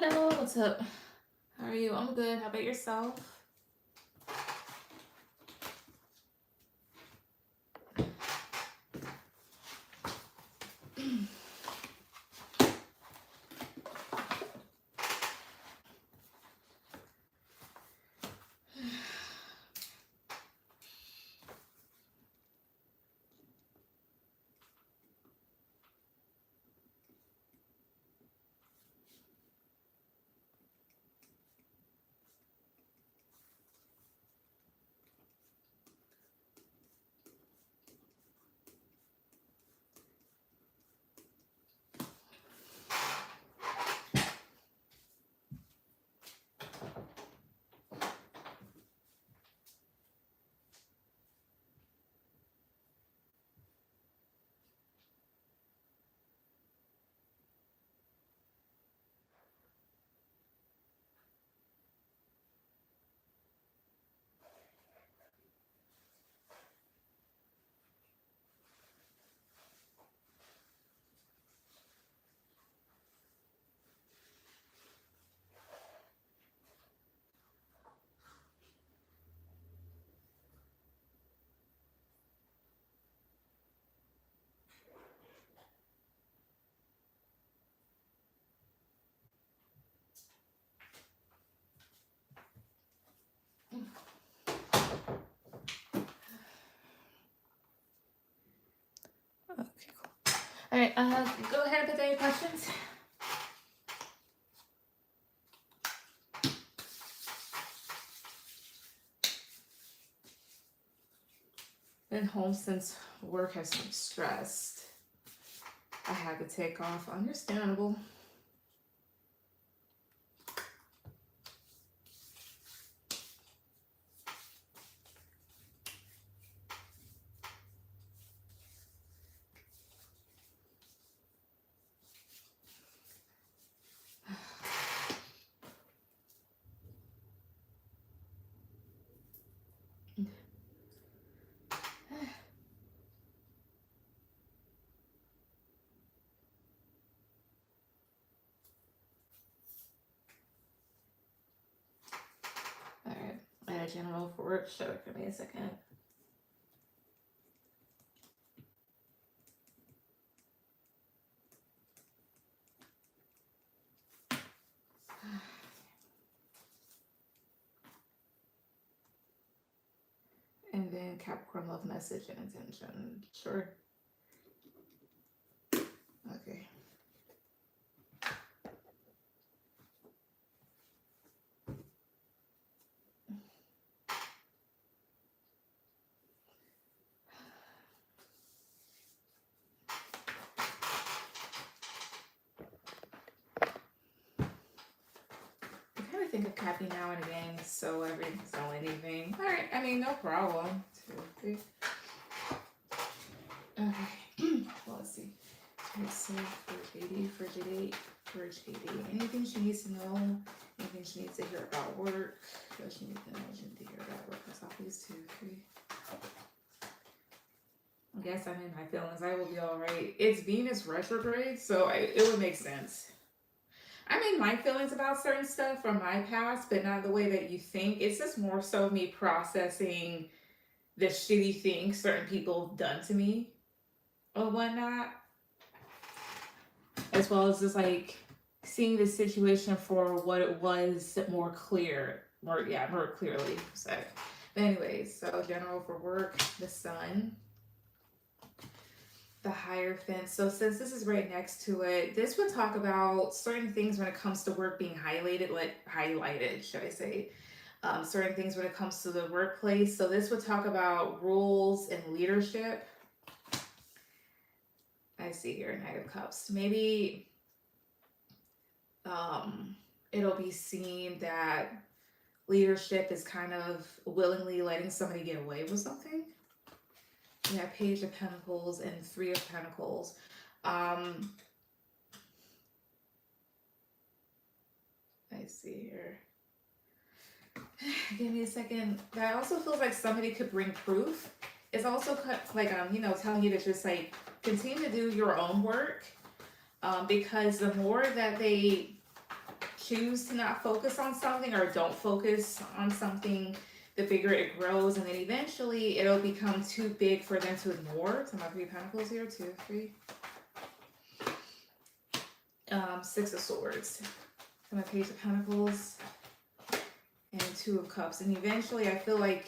Hello, what's up? How are you? I'm good. How about yourself? Okay, cool. All right, go ahead and put down your questions. Been home since work has been stressed. I had to take off. Understandable. All right, I had a general for work. Show it for me a second. And then Capricorn love message and intention. Sure. Okay. I kind of think of Cappy now and again, so every so anything. All right, I mean, no problem. 2, 3. Okay, well, let's see. So, Forge 80, Frigidate, Forge 80. Anything she needs to know, anything she needs to hear about work, what she needs to know, she needs to hear about work. That's always 2, 3. I guess I'm in my feelings. I will be all right. It's Venus retrograde, so it would make sense. I'm in my feelings about certain stuff from my past, but not the way that you think. It's just more so me processing the shitty things certain people have done to me or whatnot, as well as just like seeing the situation for what it was more clearly. So, but anyways, so general for work, the sun, the Hierophant. So since this is right next to it, this would talk about certain things when it comes to work being highlighted, should I say. Certain things when it comes to the workplace. So this would talk about rules and leadership. I see here, Knight of Cups. Maybe it'll be seen that leadership is kind of willingly letting somebody get away with something. Yeah, Page of Pentacles and 3 of Pentacles. I see here. Give me a second. That also feels like somebody could bring proof. It's also like telling you to just like continue to do your own work, because the more that they choose to not focus on something or don't focus on something, the bigger it grows, and then eventually it'll become too big for them to ignore. So my 3 of Pentacles here, 2, 3. Six of Swords. So my Page of Pentacles and 2 of Cups. And eventually I feel like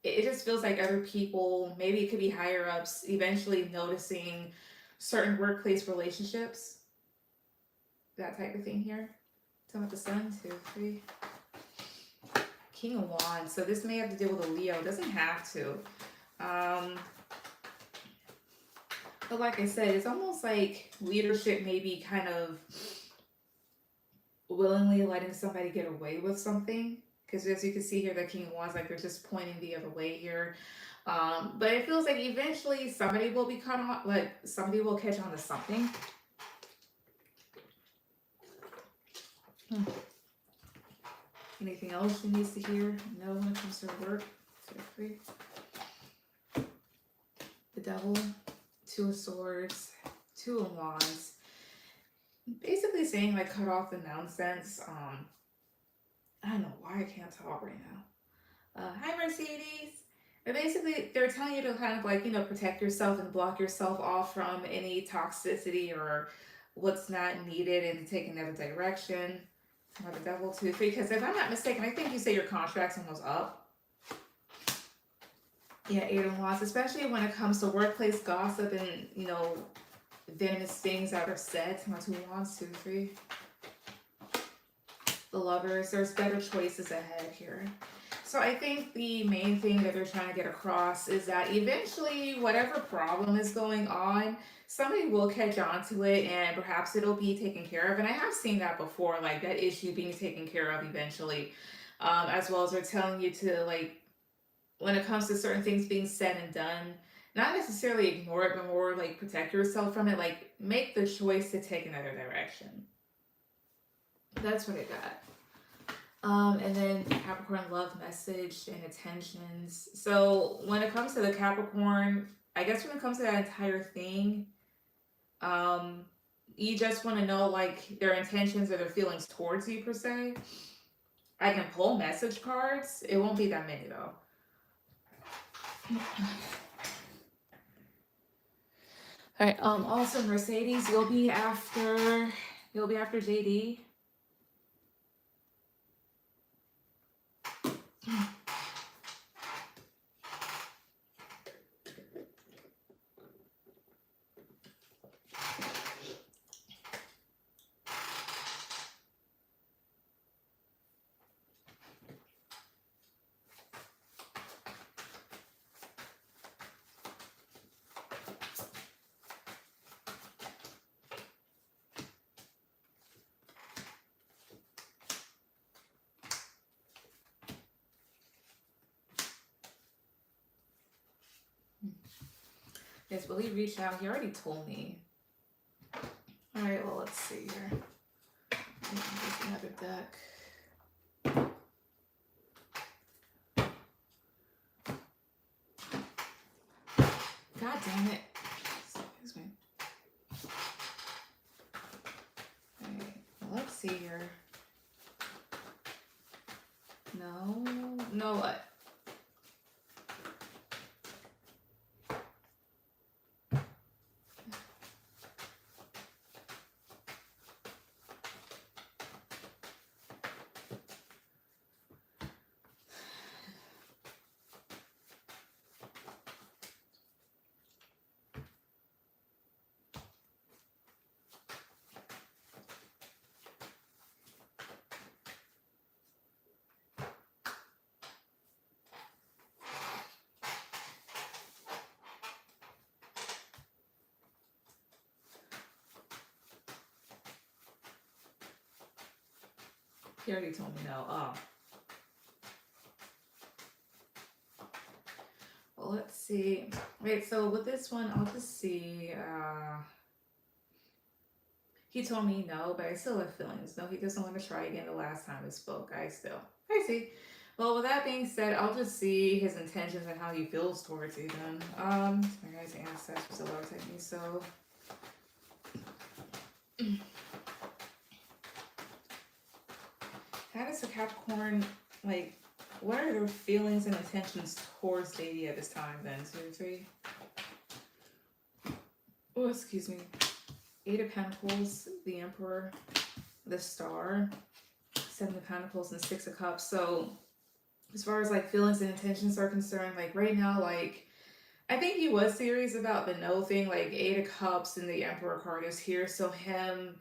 it just feels like other people, maybe it could be higher ups, eventually noticing certain workplace relationships, that type of thing here. So with the Sun, 2, 3. King of Wands. So this may have to deal with a Leo. It doesn't have to. But like I said, it's almost like leadership may be kind of willingly letting somebody get away with something. Because as you can see here, the King of Wands, like they're just pointing the other way here. But it feels like eventually somebody will be caught on, like somebody will catch on to something. Anything else she needs to hear? No, when it comes to her work. 2, 3. The Devil, 2 of Swords, 2 of Wands. Basically saying like cut off the nonsense. I don't know why I can't talk right now. Hi Mercedes. But basically they're telling you to kind of like, you know, protect yourself and block yourself off from any toxicity or what's not needed and take another direction. The Devil, 2, 3. Because if I'm not mistaken, I think you say your contract's almost up. Yeah, 8 of Wands, especially when it comes to workplace gossip and, you know, venomous things that are said. My 2 of Wands, 2, 3. The Lovers, there's better choices ahead here. So I think the main thing that they're trying to get across is that eventually whatever problem is going on, somebody will catch on to it and perhaps it'll be taken care of. And I have seen that before, like that issue being taken care of eventually, as well as they're telling you to, like, when it comes to certain things being said and done, not necessarily ignore it, but more like protect yourself from it, like make the choice to take another direction. That's what I got. And then Capricorn love message and intentions. So when it comes to the Capricorn, I guess when it comes to that entire thing, you just want to know like their intentions or their feelings towards you per se. I can pull message cards. It won't be that many though. All right. Also Mercedes, you'll be after JD. Yes, will he reach out? He already told me. All right, well, let's see here. There's another deck. God damn it. Excuse me. All right, well, let's see here. No, what? He already told me no. Oh. Well, let's see. Wait, so with this one, I'll just see. He told me no, but I still have feelings. No, he doesn't want to try again the last time we spoke. I see. Well, with that being said, I'll just see his intentions and how he feels towards you then. My guys' ancestors a lot of techniques, so. How does a Capricorn, like, what are their feelings and intentions towards Lady at this time then? 2, 3. Oh, excuse me. 8 of Pentacles, the Emperor, the Star, 7 of Pentacles, and 6 of Cups. So as far as like feelings and intentions are concerned, like right now, like I think he was serious about the no thing. Like 8 of Cups and the Emperor card is here. So him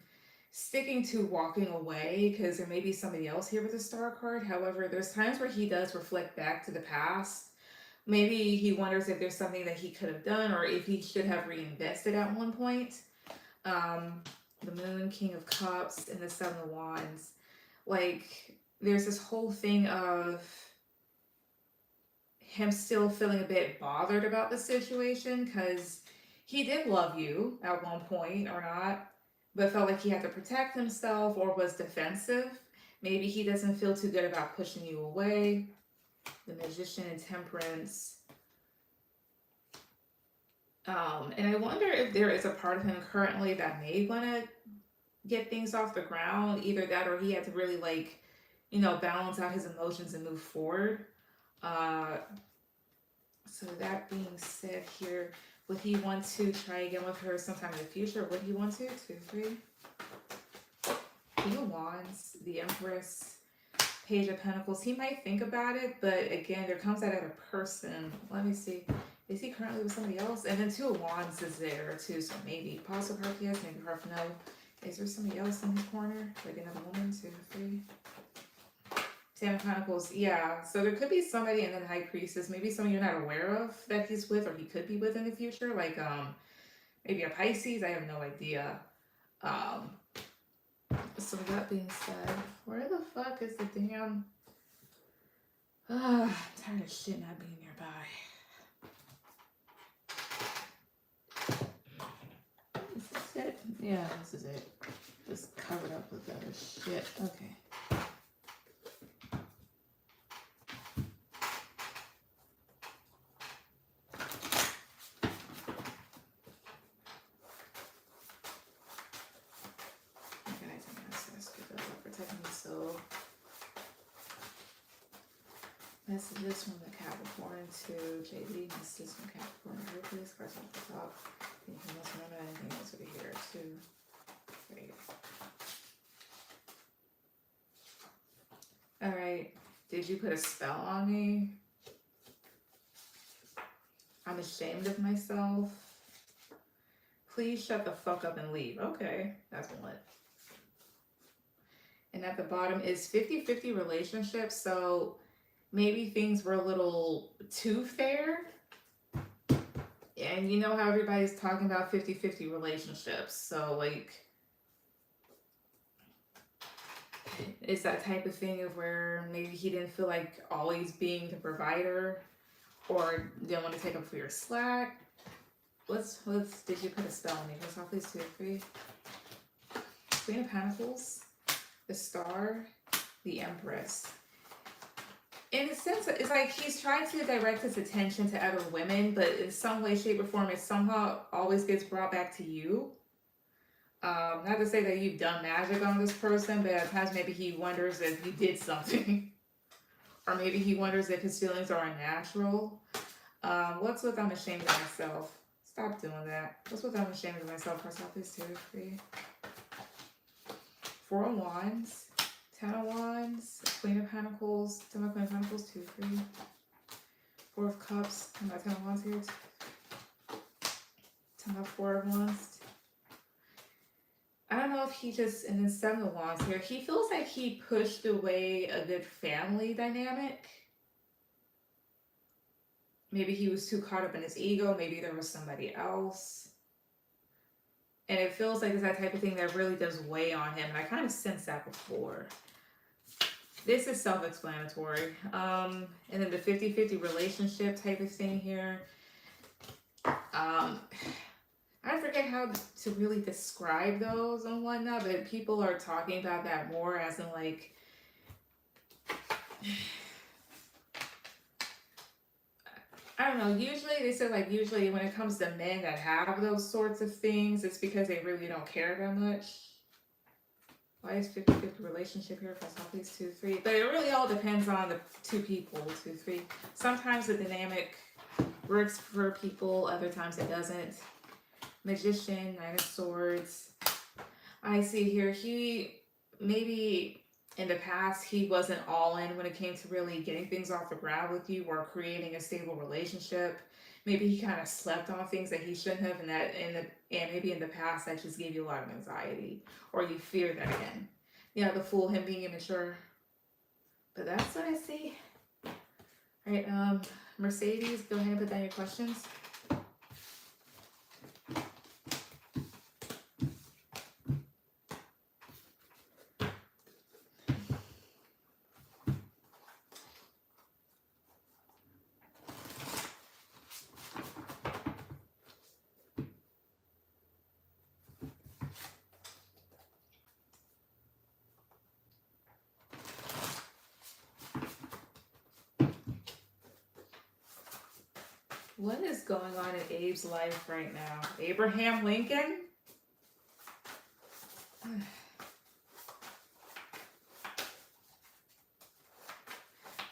sticking to walking away because there may be somebody else here with the Star card. However, there's times where he does reflect back to the past. Maybe he wonders if there's something that he could have done or if he should have reinvested at one point. The Moon, King of Cups, and the 7 of Wands. Like, there's this whole thing of him still feeling a bit bothered about the situation because he did love you at one point or not, but felt like he had to protect himself or was defensive. Maybe he doesn't feel too good about pushing you away. The Magician and Temperance. And I wonder if there is a part of him currently that may want to get things off the ground. Either that or he had to really like, you know, balance out his emotions and move forward. So that being said here, would he want to try again with her sometime in the future? Would he want to? 2, 3. King of Wands, the Empress, Page of Pentacles. He might think about it, but again, there comes that other person. Let me see. Is he currently with somebody else? And then 2 of Wands is there too, so maybe possible half yes, maybe half no. Is there somebody else in his corner? Like another woman? 2, 3. 10 of Pentacles, yeah. So there could be somebody and then High Priestess, maybe someone you're not aware of that he's with or he could be with in the future, like maybe a Pisces, I have no idea. So that being said, where the fuck is the damn I'm tired of shit not being nearby. Is this it? Yeah, this is it. Just covered up with other shit. Okay. Messages from the Capricorn to JD. Messages from Capricorn to Hercules. Cards off the top. Anything else? Remember anything else over here? 2, 3. Alright. Did you put a spell on me? I'm ashamed of myself. Please shut the fuck up and leave. Okay. That's one. And at the bottom is 50-50 relationship. So maybe things were a little too fair. And you know how everybody's talking about 50-50 relationships. So like, it's that type of thing of where maybe he didn't feel like always being the provider or didn't want to take up for your slack. Let's did you put a spell on me? First off, please, 2 or 3. Queen of Pentacles, the Star, the Empress. In a sense, it's like he's trying to direct his attention to other women, but in some way, shape, or form, it somehow always gets brought back to you. Not to say that you've done magic on this person, but at times maybe he wonders if you did something. Or maybe he wonders if his feelings are unnatural. What's with I'm ashamed of myself? Stop doing that. What's with I'm ashamed of myself? First off, please, 2 or 3. 4 of Wands. 10 of Wands, Queen of Pentacles, 10 of Queen of Pentacles, 2, 3. 4 of Cups, 10 of 10 of Wands here. 10 of 4 of Wands. I don't know if he just, and then 7 of Wands here. He feels like he pushed away a good family dynamic. Maybe he was too caught up in his ego. Maybe there was somebody else. And it feels like it's that type of thing that really does weigh on him. And I kind of sensed that before. This is self-explanatory. And then the 50-50 relationship type of thing here. I forget how to really describe those and whatnot, but people are talking about that more as in like... I don't know, usually, they say like usually when it comes to men that have those sorts of things, it's because they really don't care that much. Why is 50-50 relationship here for some please 2, 3? But it really all depends on the two people, 2, 3. Sometimes the dynamic works for people, other times it doesn't. Magician, Knight of Swords. I see here, he maybe in the past he wasn't all in when it came to really getting things off the ground with you or creating a stable relationship. Maybe he kind of slept on things that he shouldn't have, and and maybe in the past that just gave you a lot of anxiety, or you fear that again. Yeah, the fool, him being immature. But that's what I see. All right, Mercedes, go ahead and put down your questions. What is going on in Abe's life right now? Abraham Lincoln?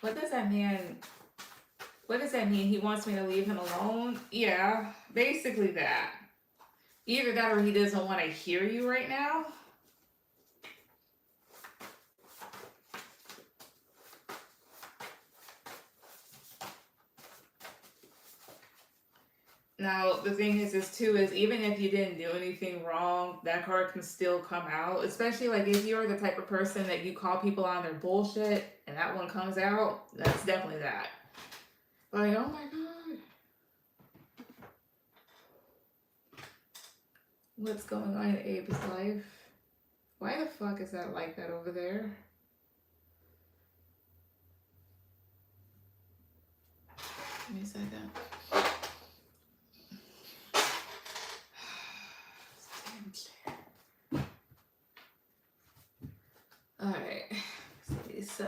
What does that mean? What does that mean? He wants me to leave him alone? Yeah, basically that. Either that or he doesn't want to hear you right now. Now, the thing is too, is even if you didn't do anything wrong, that card can still come out. Especially like if you're the type of person that you call people on their bullshit and that one comes out, that's definitely that. Like, oh my god. What's going on in Abe's life? Why the fuck is that like that over there? Give me a second. Alright, so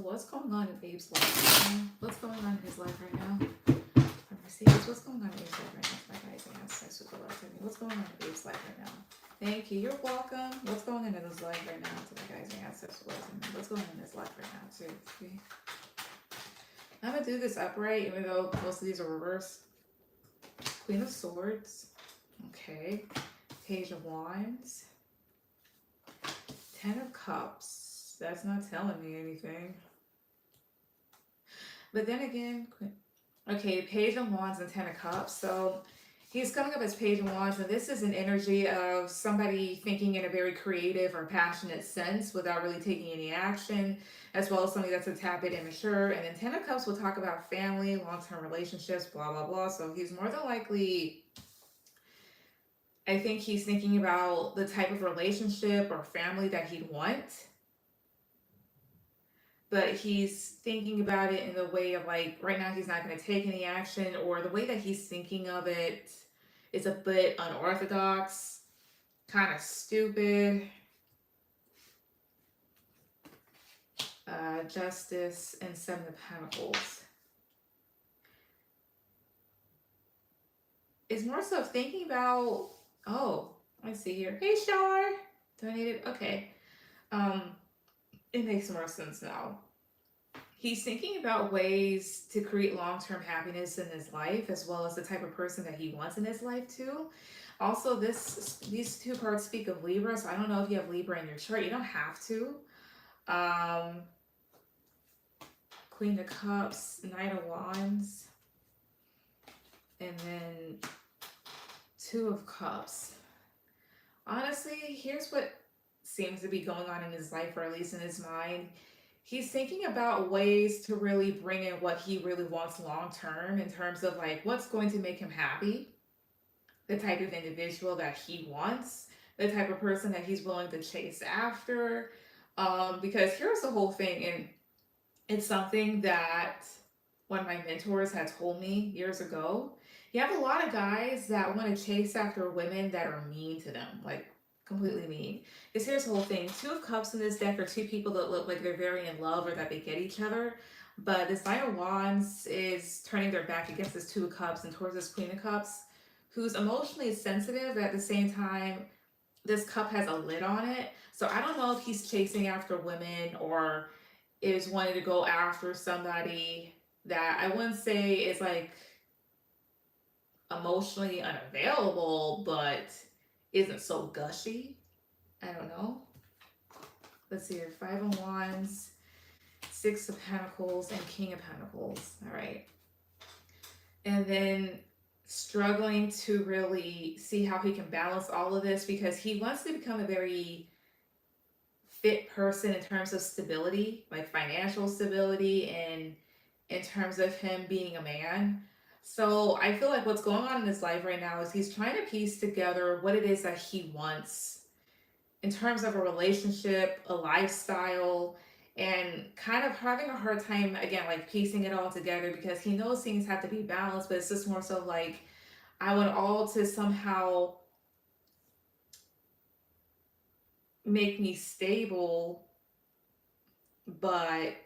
what's going on in Abe's life right now? What's going on in his life right now? Mercedes, what's going on in Abe's life right now? My guy's gonna have sex with the love to me. What's going on in Abe's life right now? Thank you, you're welcome. What's going on in his life right now? To my guy's gonna have sex with love to me. What's going on in his life right now, too? See? I'm gonna do this upright, even though most of these are reversed. Queen of Swords. Okay. Page of Wands. 10 of Cups. That's not telling me anything. But then again, okay, Page of Wands and 10 of Cups. So he's coming up as Page of Wands, and this is an energy of somebody thinking in a very creative or passionate sense without really taking any action, as well as somebody that's a tad bit immature. And then 10 of Cups will talk about family, long-term relationships, blah, blah, blah. So he's more than likely, I think he's thinking about the type of relationship or family that he'd want. But he's thinking about it in the way of like, right now he's not going to take any action, or the way that he's thinking of it is a bit unorthodox, kind of stupid. Justice and 7 of Pentacles. It's more so thinking about, oh, I see here. Hey, Shar, donated. Okay. It makes more sense now. He's thinking about ways to create long-term happiness in his life, as well as the type of person that he wants in his life too. Also, these two cards speak of Libra, so I don't know if you have Libra in your chart. You don't have to. Queen of Cups, Knight of Wands, and then 2 of Cups. Honestly, here's what seems to be going on in his life, or at least in his mind. He's thinking about ways to really bring in what he really wants long term, in terms of like what's going to make him happy, the type of individual that he wants, the type of person that he's willing to chase after. Because here's the whole thing, and it's something that one of my mentors had told me years ago. You have a lot of guys that want to chase after women that are mean to them, like completely mean. Because here's the whole thing. 2 of Cups in this deck are 2 people that look like they're very in love, or that they get each other. But this Knight of Wands is turning their back against this 2 of Cups and towards this Queen of Cups, who's emotionally sensitive, but at the same time this cup has a lid on it. So I don't know if he's chasing after women or is wanting to go after somebody that I wouldn't say is like emotionally unavailable, but isn't so gushy. I don't know. Let's see here. Five of Wands, Six of Pentacles, and King of Pentacles. All right. And then struggling to really see how he can balance all of this because he wants to become a very fit person in terms of stability, like financial stability, and in terms of him being a man. So I feel like what's going on in his life right now is he's trying to piece together what it is that he wants in terms of a relationship, a lifestyle, and kind of having a hard time again, like piecing it all together because he knows things have to be balanced, but it's just more so like I want all to somehow make me stable, but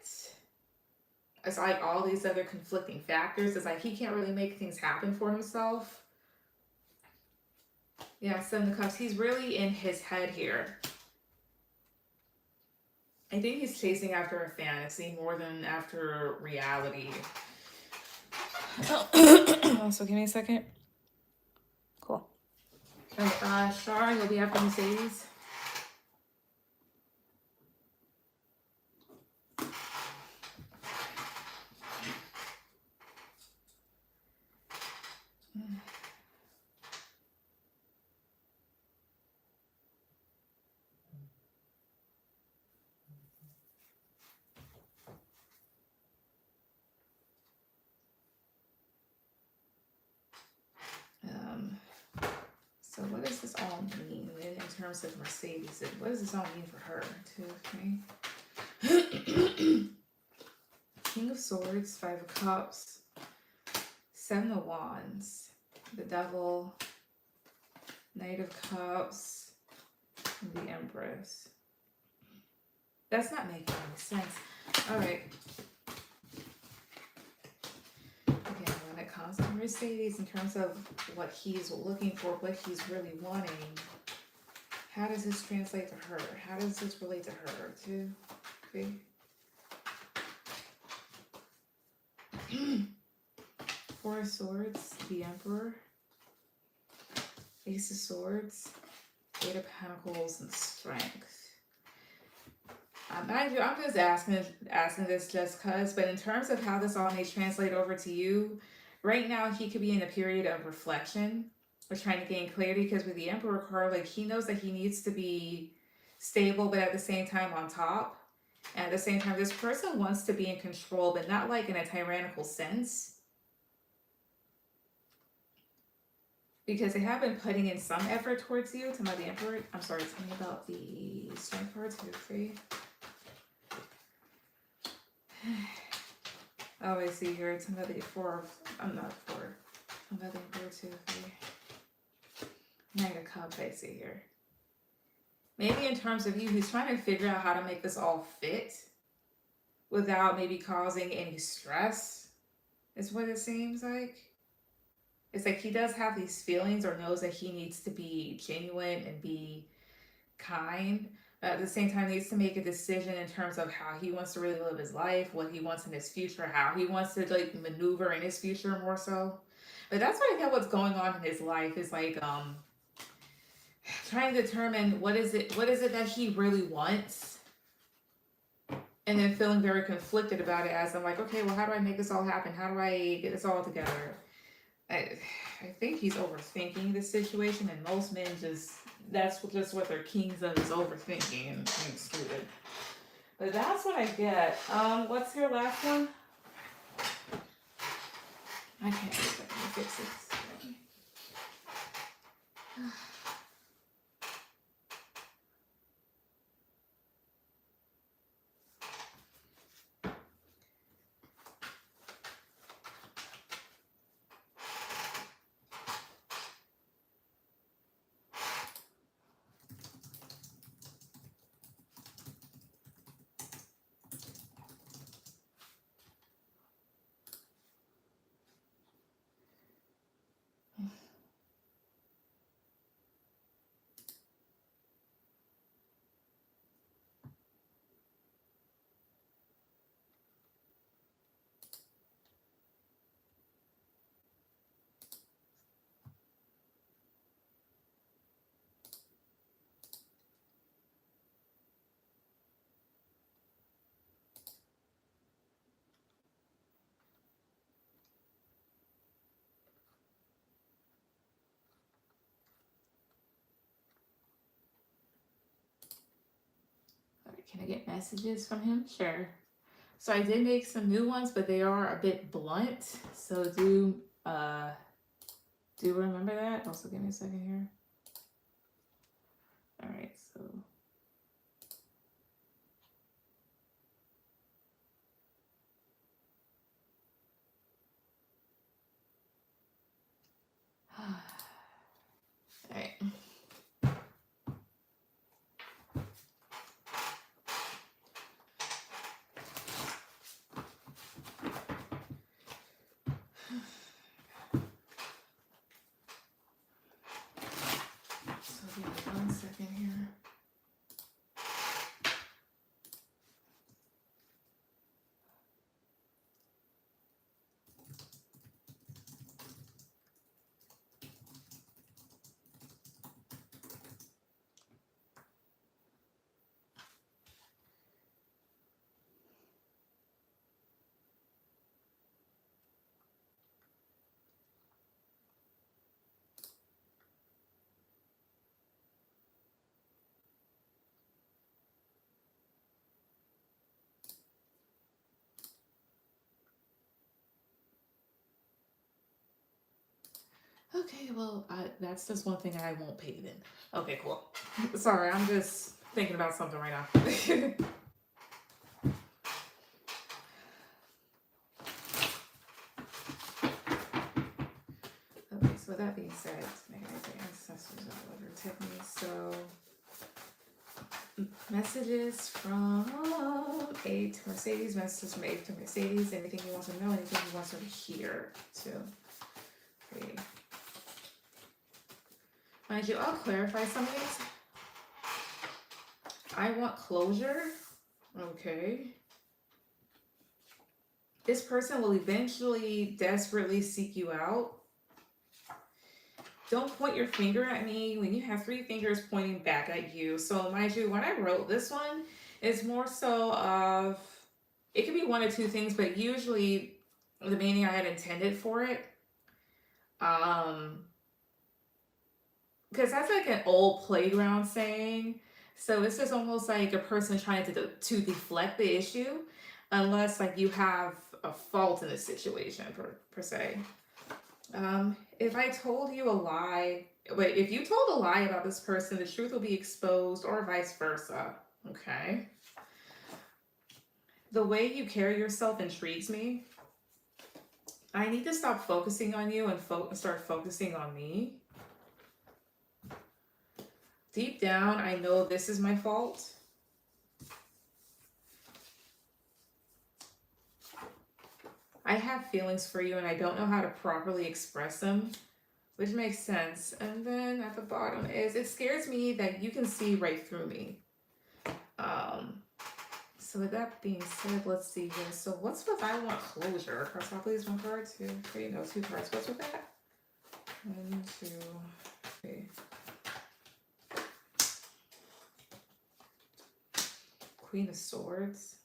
it's like all these other conflicting factors. It's like he can't really make things happen for himself. Yeah, Seven of Cups. He's really in his head here. I think he's chasing after a fantasy more than after reality. Oh, so give me a second. Cool. Okay, Shar, you'll be after Mercedes. So what does this all mean in terms of Mercedes? What does this all mean for her? 2, 3. King of Swords, Five of Cups, Seven of Wands, the Devil, Knight of Cups, and the Empress. That's not making any sense. All right. Again, when it comes to Mercedes, in terms of what he's looking for, what he's really wanting, how does this translate to her? How does this relate to her? 2, 3. Four of Swords, the Emperor, Ace of Swords, Eight of Pentacles, and Strength. Mind you, I'm just asking this just because, but in terms of how this all may translate over to you, right now he could be in a period of reflection or trying to gain clarity because with the Emperor card, like he knows that he needs to be stable, but at the same time on top. And at the same time, this person wants to be in control, but not like in a tyrannical sense. Because they have been putting in some effort towards you. Tell me about the Emperor. I'm sorry, tell me about the Strength card. 2, 3. Oh, I see here. Tell me about the 4. I'm not 4. Tell me about the Emperor. 2, 3. Knight of Cups, I see here. Maybe in terms of you, he's trying to figure out how to make this all fit without maybe causing any stress, is what it seems like. It's like he does have these feelings or knows that he needs to be genuine and be kind, but at the same time needs to make a decision in terms of how he wants to really live his life, what he wants in his future, how he wants to like maneuver in his future more so. But that's what I feel what's going on in his life is like trying to determine what is it that he really wants, and then feeling very conflicted about it as I'm like, okay, well, how do I make this all happen? How do I get this all together? I think he's overthinking the situation, and most men that's just what they're kings of is overthinking and excluded. But that's what I get. What's your last one? I can't fix this. Can I get messages from him? Sure. So I did make some new ones, but they are a bit blunt. So do remember that. Also, give me a second here. All right, so all right. So give me 1 second here. Okay, well, that's just one thing I won't pay then. Okay, cool. Sorry, I'm just thinking about something right now. Okay, so with that being said, make anything ancestors or whatever techniques. So messages from A to Mercedes, messages from A to Mercedes, anything you want to know, anything you want to hear too. 3. Mind you, I'll clarify some of these. I want closure. Okay. This person will eventually desperately seek you out. Don't point your finger at me when you have 3 fingers pointing back at you. So mind you, when I wrote this one, it's more so of, it could be 1 or 2 things, but usually the meaning I had intended for it. Because that's like an old playground saying. So it's just almost like a person trying to deflect the issue, unless like you have a fault in the situation per se. If I told you a lie, wait, if you told a lie about this person, the truth will be exposed, or vice versa. Okay. The way you carry yourself intrigues me. I need to stop focusing on you and start focusing on me. Deep down, I know this is my fault. I have feelings for you and I don't know how to properly express them, which makes sense. And then at the bottom is, it scares me that you can see right through me. So with that being said, let's see here. So what's with I want closure? Cross out please, 1 card, 2, 3, no, 2 cards. What's with that? 1, 2, 3. Queen of Swords.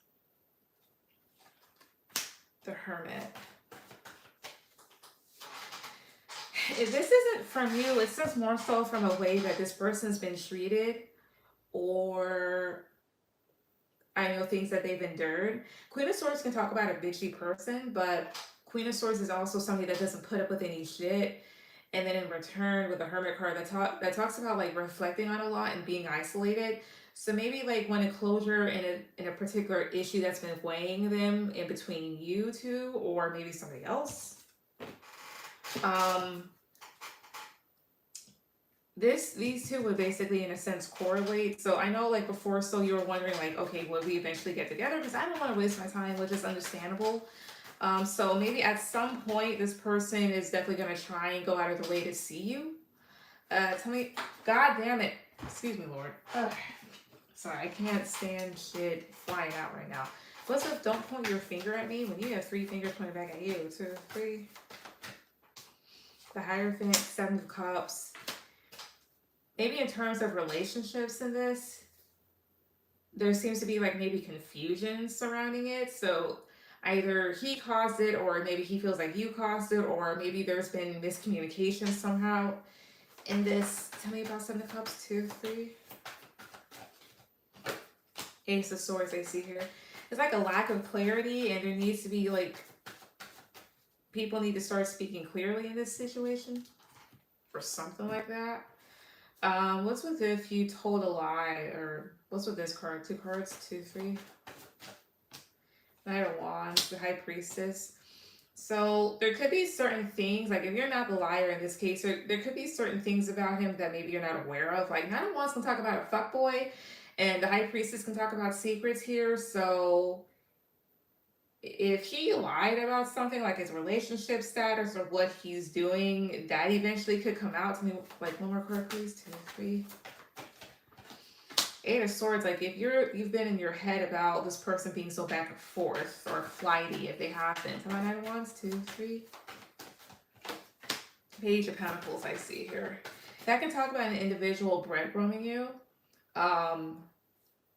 The Hermit. If this isn't from you, it's just more so from a way that this person's been treated, or I know things that they've endured. Queen of Swords can talk about a bitchy person, but Queen of Swords is also somebody that doesn't put up with any shit. And then in return, with the Hermit card, that talks about like reflecting on a lot and being isolated. So maybe like wanting closure in a particular issue that's been weighing them in between you two, or maybe somebody else. These two would basically in a sense correlate. So I know like before, so you were wondering like, okay, will we eventually get together? Because I don't want to waste my time, which is understandable. So maybe at some point this person is definitely going to try and go out of the way to see you. Tell me, god damn it, excuse me, Lord. Sorry, I can't stand shit flying out right now. What's up? Don't point your finger at me when you have 3 fingers pointed back at you. 2, 3. The Hierophant, 7 of Cups. Maybe in terms of relationships in this, there seems to be like maybe confusion surrounding it. So either he caused it, or maybe he feels like you caused it, or maybe there's been miscommunication somehow in this. Tell me about 7 of Cups, 2, 3. Ace of Swords I see here. It's like a lack of clarity, and there needs to be like people need to start speaking clearly in this situation or something like that. What's with if you told a lie, or what's with this card? Two cards, two, three. Knight of Wands, the High Priestess. So there could be certain things, like if you're not the liar in this case, there could be certain things about him that maybe you're not aware of. Like Knight of Wands can talk about a fuckboy, and the High Priestess can talk about secrets here. So if he lied about something like his relationship status or what he's doing, that eventually could come out to me. Like one more card, please. Two, three. Eight of Swords, like if you've been in your head about this person being so back and forth or flighty, if they happen. Come on, Nine of Wands, two, three. Page of Pentacles, I see here. That can talk about an individual breadcrumbing you.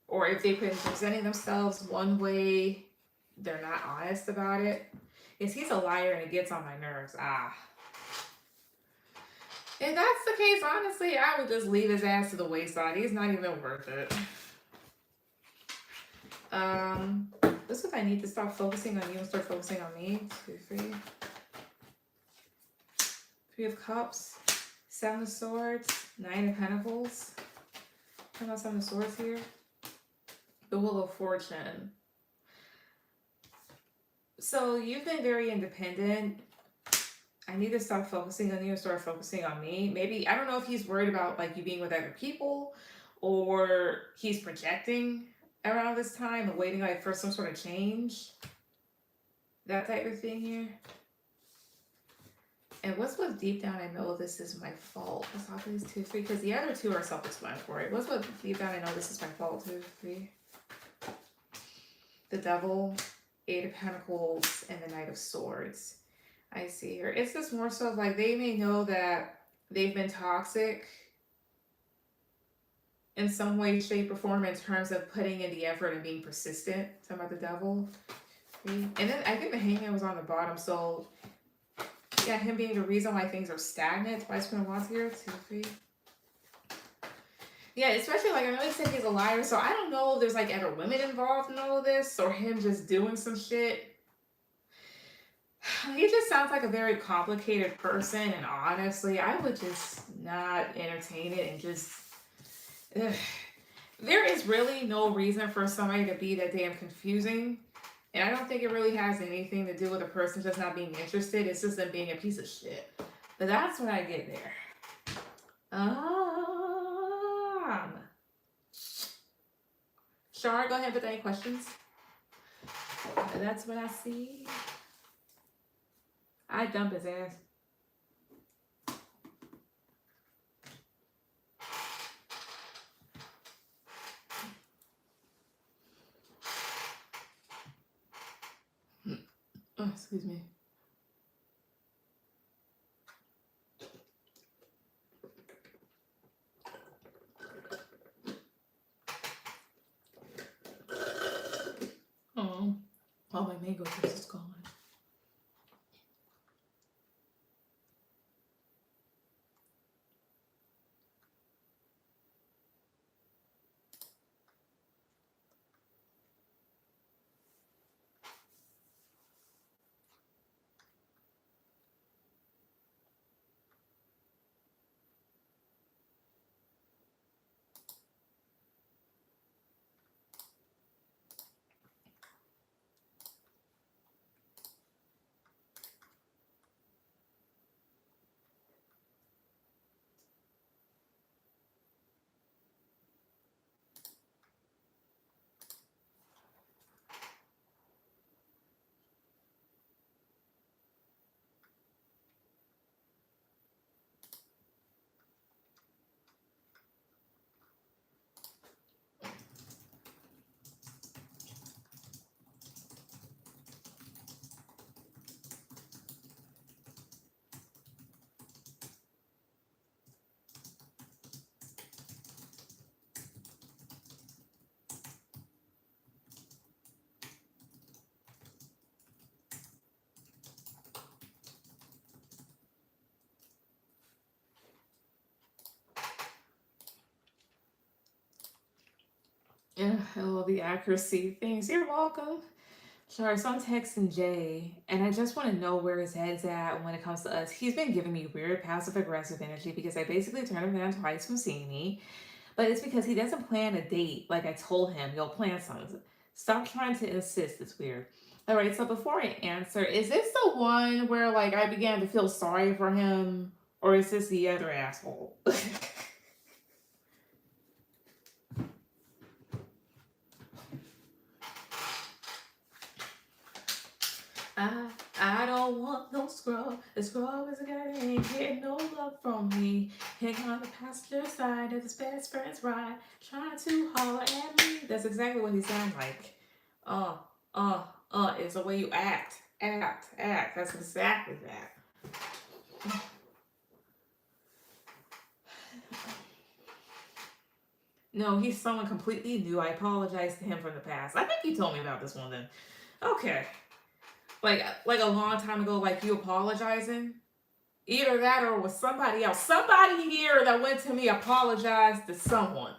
Or if they've been presenting themselves one way, they're not honest about it. Yes, he's a liar and it gets on my nerves. If that's the case, honestly, I would just leave his ass to the wayside. He's not even worth it. This is if I need to stop focusing on you and start focusing on me. Two, three. Three of Cups. Seven of Swords. Nine of Pentacles. How about Seven of Swords here? The Wheel of Fortune. So you've been very independent. I need to stop focusing on you and start focusing on me. Maybe, I don't know if he's worried about like you being with other people, or he's projecting around this time and waiting like for some sort of change. That type of thing here. And what's with deep down I know this is my fault? Let's talk to these two, three, because the other two are self-explanatory. What's with deep down I know this is my fault? Two, three. The Devil, Eight of Pentacles, and the Knight of Swords. I see here. It's just more so like they may know that they've been toxic in some way, shape, or form in terms of putting in the effort and being persistent. Talking about the Devil. And then I think the Hangman was on the bottom. So yeah, him being the reason why things are stagnant. Twice Queen of Wands here. Two, three. Yeah, especially like I know he said he's a liar. So I don't know if there's like other women involved in all of this or him just doing some shit. He just sounds like a very complicated person, and honestly, I would just not entertain it and just... Ugh. There is really no reason for somebody to be that damn confusing, and I don't think it really has anything to do with a person just not being interested. It's just them being a piece of shit. But that's when I get there. Shar, go ahead with any questions. That's what I see. I dump his ass. Oh, excuse me. Oh, all my mango juice is gone. Yeah, oh, the accuracy things. You're welcome. Sure, so I'm texting Jay, and I just want to know where his head's at when it comes to us. He's been giving me weird passive aggressive energy because I basically turned him down twice from seeing me. But it's because he doesn't plan a date like I told him he'll plan something. Stop trying to insist. It's weird. All right, so before I answer, is this the one where like I began to feel sorry for him, or is this the other asshole? I I don't want no scrub. The scrub is a guy that ain't getting no love from me. Hanging on the passenger side of his best friend's ride, trying to holler at me. That's exactly what he sounds like. Uh, it's the way you act. Act. That's exactly that. No, he's someone completely new. I apologize to him from the past. I think you told me about this one then. Okay. Like a long time ago, like you apologizing? Either that or with somebody else. Somebody here that went to me apologized to someone.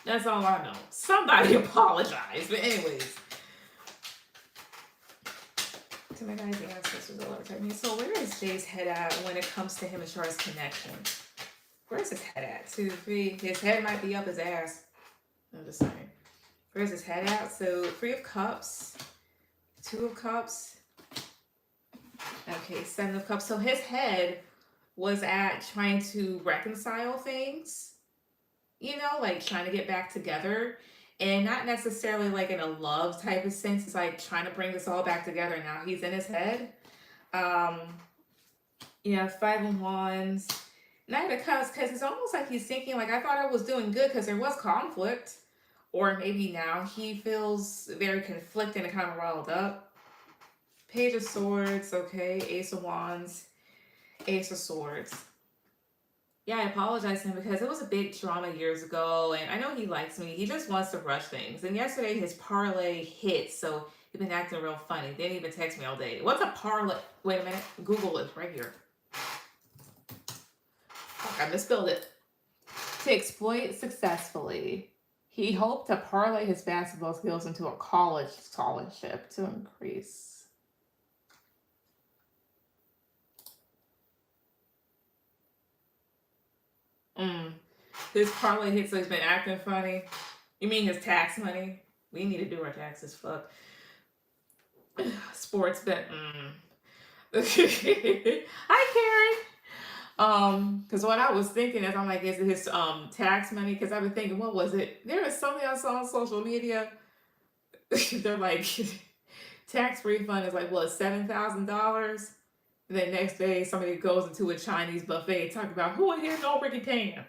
That's all I know. Somebody apologized. But anyways, to my guys' ancestors all over time. So where is Jay's head at when it comes to him and Char's connection? Where's his head at? 2, 3. His head might be up his ass. I'm just saying. Where's his head at? So 3 of Cups, 2 of Cups. Okay, 7 of Cups. So his head was at trying to reconcile things, like trying to get back together. And not necessarily like in a love type of sense. It's like trying to bring this all back together. Now he's in his head. Um, 5 of Wands. Knight of Cups, because it's almost like he's thinking, like, I thought I was doing good because there was conflict. Or maybe now he feels very conflicted and kind of riled up. Page of Swords, okay. Ace of Wands. Ace of Swords. Yeah, I apologize to him because it was a big drama years ago, and I know he likes me. He just wants to rush things. And yesterday his parlay hit, so he's been acting real funny. Didn't even text me all day. What's a parlay? Wait a minute. Google it right here. Fuck, I misspelled it. To exploit successfully. He hoped to parlay his basketball skills into a college scholarship to increase. His parlay hit, so he's been acting funny. You mean his tax money? We need to do our taxes. Fuck. Sports bet. Hi, Karen. Because what I was thinking is, I'm like, is it his tax money? Because I've been thinking, what was it? There was something I saw on social media. They're like, tax refund is like, what, $7,000? Then next day, somebody goes into a Chinese buffet talking about, who in here know Ricky Pena?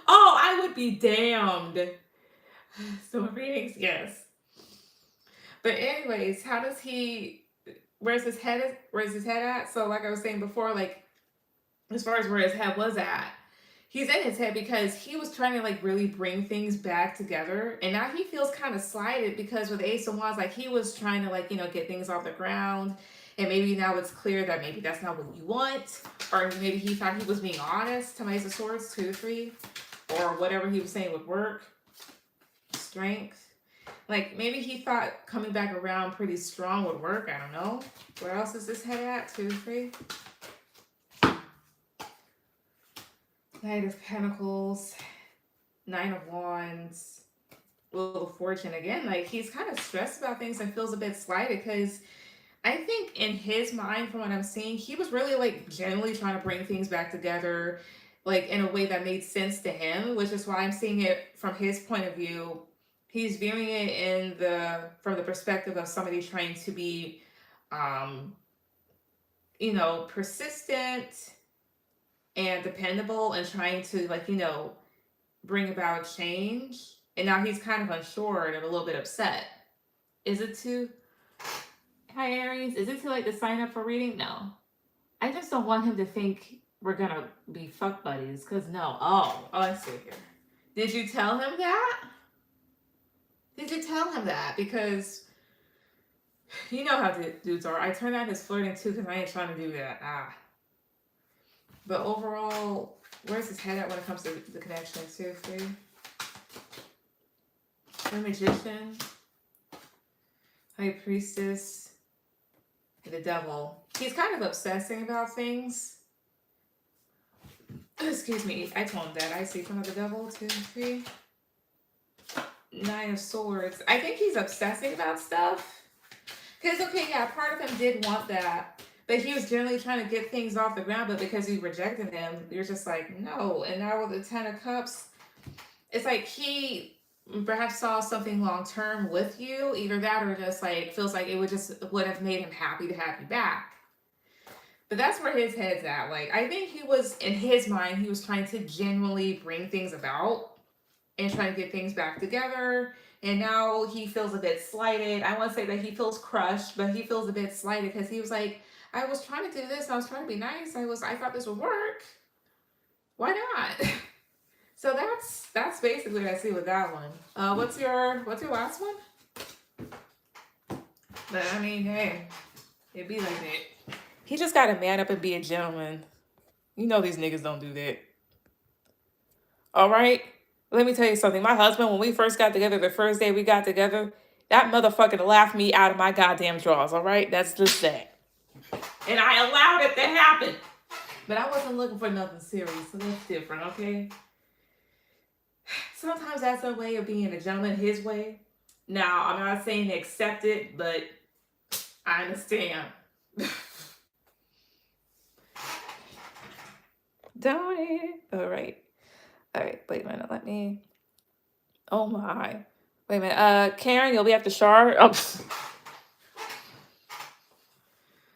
Oh, I would be damned. So readings, yes. But anyways, how does he? Where's his head? Where's his head at? So like I was saying before, like as far as where his head was at, he's in his head because he was trying to like really bring things back together, and now he feels kind of slighted because with Ace of Wands, like he was trying to like get things off the ground, and maybe now it's clear that maybe that's not what you want, or maybe he thought he was being honest. To my Ace of Swords, 2, 3, or whatever he was saying would work. Strength. Like maybe he thought coming back around pretty strong would work. I don't know. Where else is this head at? 2, 3. Knight of Pentacles, 9 of Wands, Wheel of Fortune. Again, like he's kind of stressed about things and feels a bit slighted because I think in his mind, from what I'm seeing, he was really like genuinely trying to bring things back together, like in a way that made sense to him, which is why I'm seeing it from his point of view. He's viewing it from the perspective of somebody trying to be, persistent and dependable and trying to bring about change. And now he's kind of unsure and a little bit upset. Is it too? Hi Aries, is it too late to sign up for reading? No. I just don't want him to think we're gonna be fuck buddies, because no. Oh, I see here. Did you tell him that? Did you tell him that? Because you know how dudes are. I turned out his flirting too because I ain't trying to do that. But overall, where's his head at when it comes to the connection? 2, 3. The Magician, High Priestess, and the Devil. He's kind of obsessing about things. Excuse me, I told him that. I see from the Devil, 2, 3. 9 of Swords. I think he's obsessing about stuff. Because, okay, yeah, part of him did want that. But he was generally trying to get things off the ground, but because you rejected him, you're just like, no. And now with the 10 of Cups, it's like he perhaps saw something long term with you, either that or just like feels like it would have made him happy to have you back. But that's where his head's at. Like, I think he was, in his mind, he was trying to genuinely bring things about and trying to get things back together. And now he feels a bit slighted. I want to say that he feels crushed, but he feels a bit slighted because he was like, I was trying to do this. I was trying to be nice. I thought this would work. Why not? So that's basically what I see with that one. What's your last one? But I mean, hey, it be like that. He just gotta man up and be a gentleman. You know these niggas don't do that. All right? Let me tell you something. My husband, when we first got together, the first day we got together, that motherfucker laughed me out of my goddamn drawers, all right? That's just that. And I allowed it to happen. But I wasn't looking for nothing serious, so that's different, okay? Sometimes that's a way of being a gentleman, his way. Now, I'm not saying accept it, but I understand. Don't it? All right. Wait a minute. Let me. Oh my. Wait a minute. Karen, you'll be at the Shard. Oh.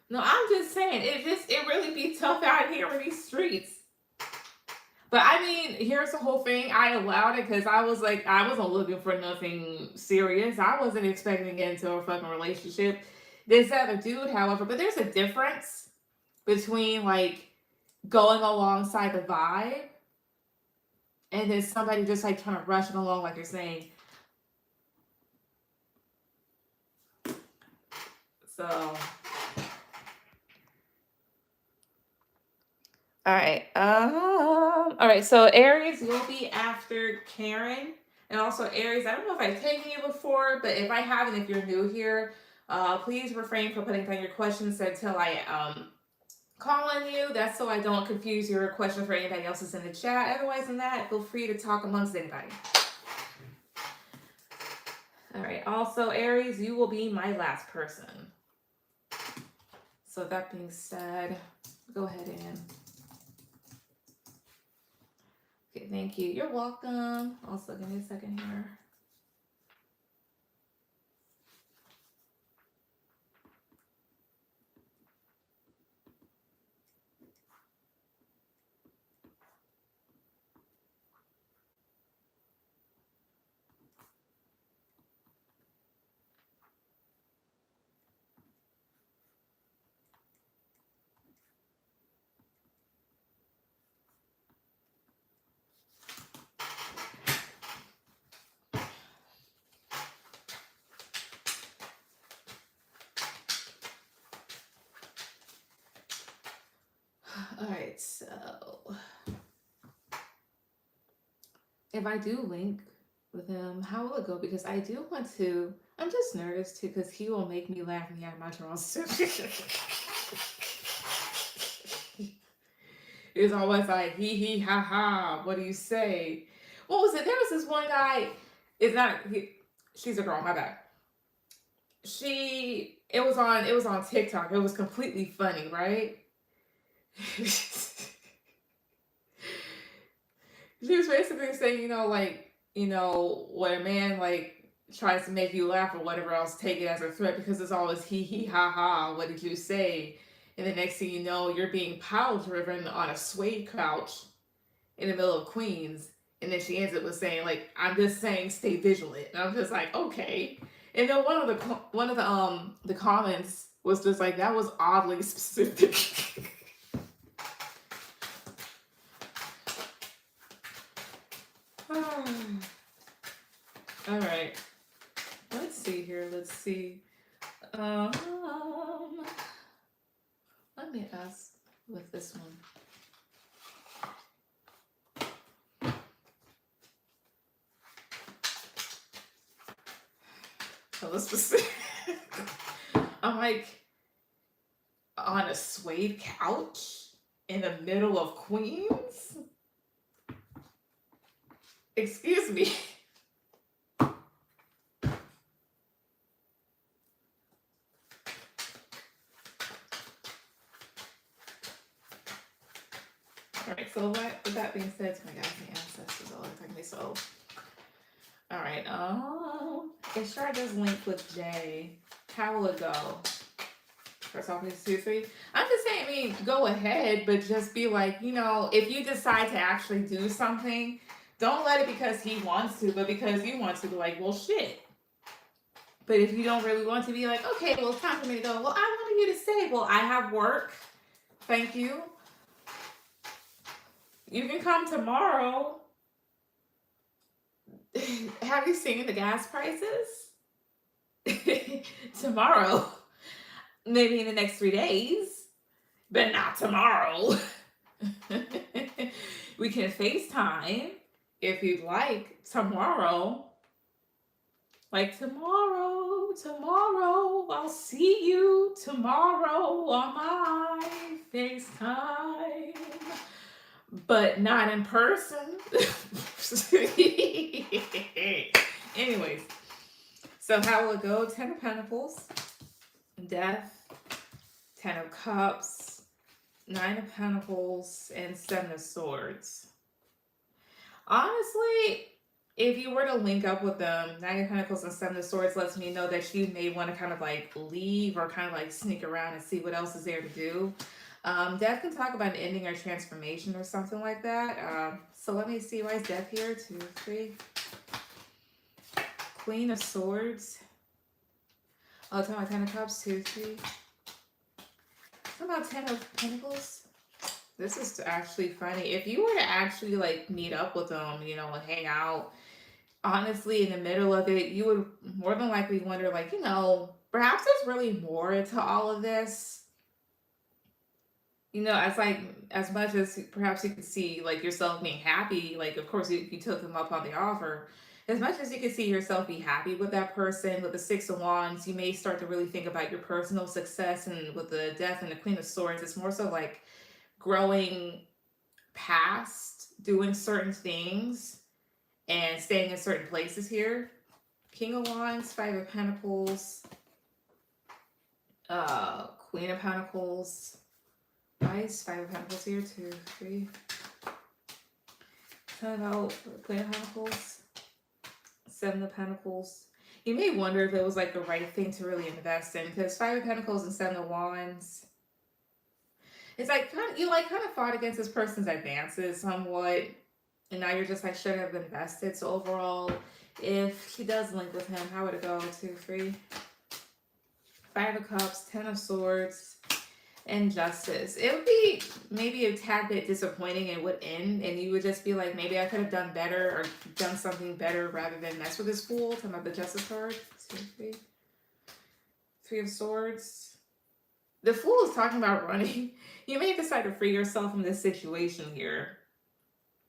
No, I'm just saying it really be tough out here in these streets. But I mean, here's the whole thing. I allowed it because I was like, I wasn't looking for nothing serious. I wasn't expecting to get into a fucking relationship. This other dude, however, but there's a difference between like going alongside the vibe and then somebody just like trying to rush it along, like you're saying. So, all right. All right. So Aries, you'll be after Karen, and also Aries. I don't know if I've taken you before, but if I haven't, if you're new here, please refrain from putting down your questions until I call on you. That's so I don't confuse your questions for anybody else's in the chat. Otherwise than that, feel free to talk amongst anybody. All right. Also, Aries, you will be my last person. So that being said, go ahead and. Okay, thank you. You're welcome. Also, give me a second here. All right, so if I do link with him, how will it go? Because I do want to. I'm just nervous too, because he will make me laugh me out of my drawers. It's always like he ha ha. What do you say? What was it? There was this one guy. It's not. She's a girl. My bad. It was on TikTok. It was completely funny, right? She was basically saying, when a man like tries to make you laugh or whatever else, take it as a threat because it's always he ha ha. What did you say? And the next thing you know, you're being pile driven on a suede couch in the middle of Queens. And then she ends up with saying, like, I'm just saying, stay vigilant. And I'm just like, okay. And then one of the comments was just like, that was oddly specific. All right. Let's see here. Let's see. Let me ask with this one. hella specific. I'm like on a suede couch in the middle of Queens. Excuse me. All right, so with that being said, my guys and ancestors, all the time they so. All right, it sure does link with Jay. How will it go? First off, it's 2, 3. I'm just saying, I mean, go ahead, but just be like, you know, if you decide to actually do something, don't let it because he wants to, but because you want to, be like, well, shit. But if you don't really want to, be like, okay, well, it's time for me to go. Well, I wanted you to say, well, I have work. Thank you. You can come tomorrow. Have you seen the gas prices? Tomorrow. Maybe in the next 3 days, but not tomorrow. We can FaceTime if you'd like tomorrow. Like tomorrow, I'll see you tomorrow on my FaceTime. But not in person. Anyways, so how will it go? 10 of Pentacles, Death, 10 of Cups, 9 of Pentacles, and 7 of Swords. Honestly, if you were to link up with them, 9 of Pentacles and 7 of Swords lets me know that you may want to kind of like leave or kind of like sneak around and see what else is there to do. Death can talk about an ending or transformation or something like that. So let me see, why is Death here? 2, 3. Queen of Swords. Oh, talking about 10 of Cups, 2, 3. How about 10 of Pentacles? This is actually funny. If you were to actually like meet up with them, you know, and hang out, honestly, in the middle of it, you would more than likely wonder, like, you know, perhaps there's really more to all of this. You know, as much as perhaps you could see like yourself being happy, like of course you took them up on the offer. As much as you can see yourself be happy with that person, with the 6 of Wands, you may start to really think about your personal success. And with the Death and the Queen of Swords, it's more so like growing past doing certain things and staying in certain places here. King of Wands, 5 of Pentacles, Queen of Pentacles. Nice, 5 of Pentacles here, 2, 3. Talk about Queen of Pentacles, 7 of Pentacles. You may wonder if it was like the right thing to really invest in, because 5 of Pentacles and 7 of Wands, it's like you kind of fought against this person's advances somewhat, and now you're just like, should have invested. So overall, if he does link with him, how would it go? 2, 3. 5 of Cups, 10 of Swords, and Justice. It would be maybe a tad bit disappointing. It would end, and you would just be like, maybe I could have done better or done something better rather than mess with this fool. Talking about the Justice card. 2, 3. 3 of Swords. The Fool is talking about running. You may decide to free yourself from this situation here.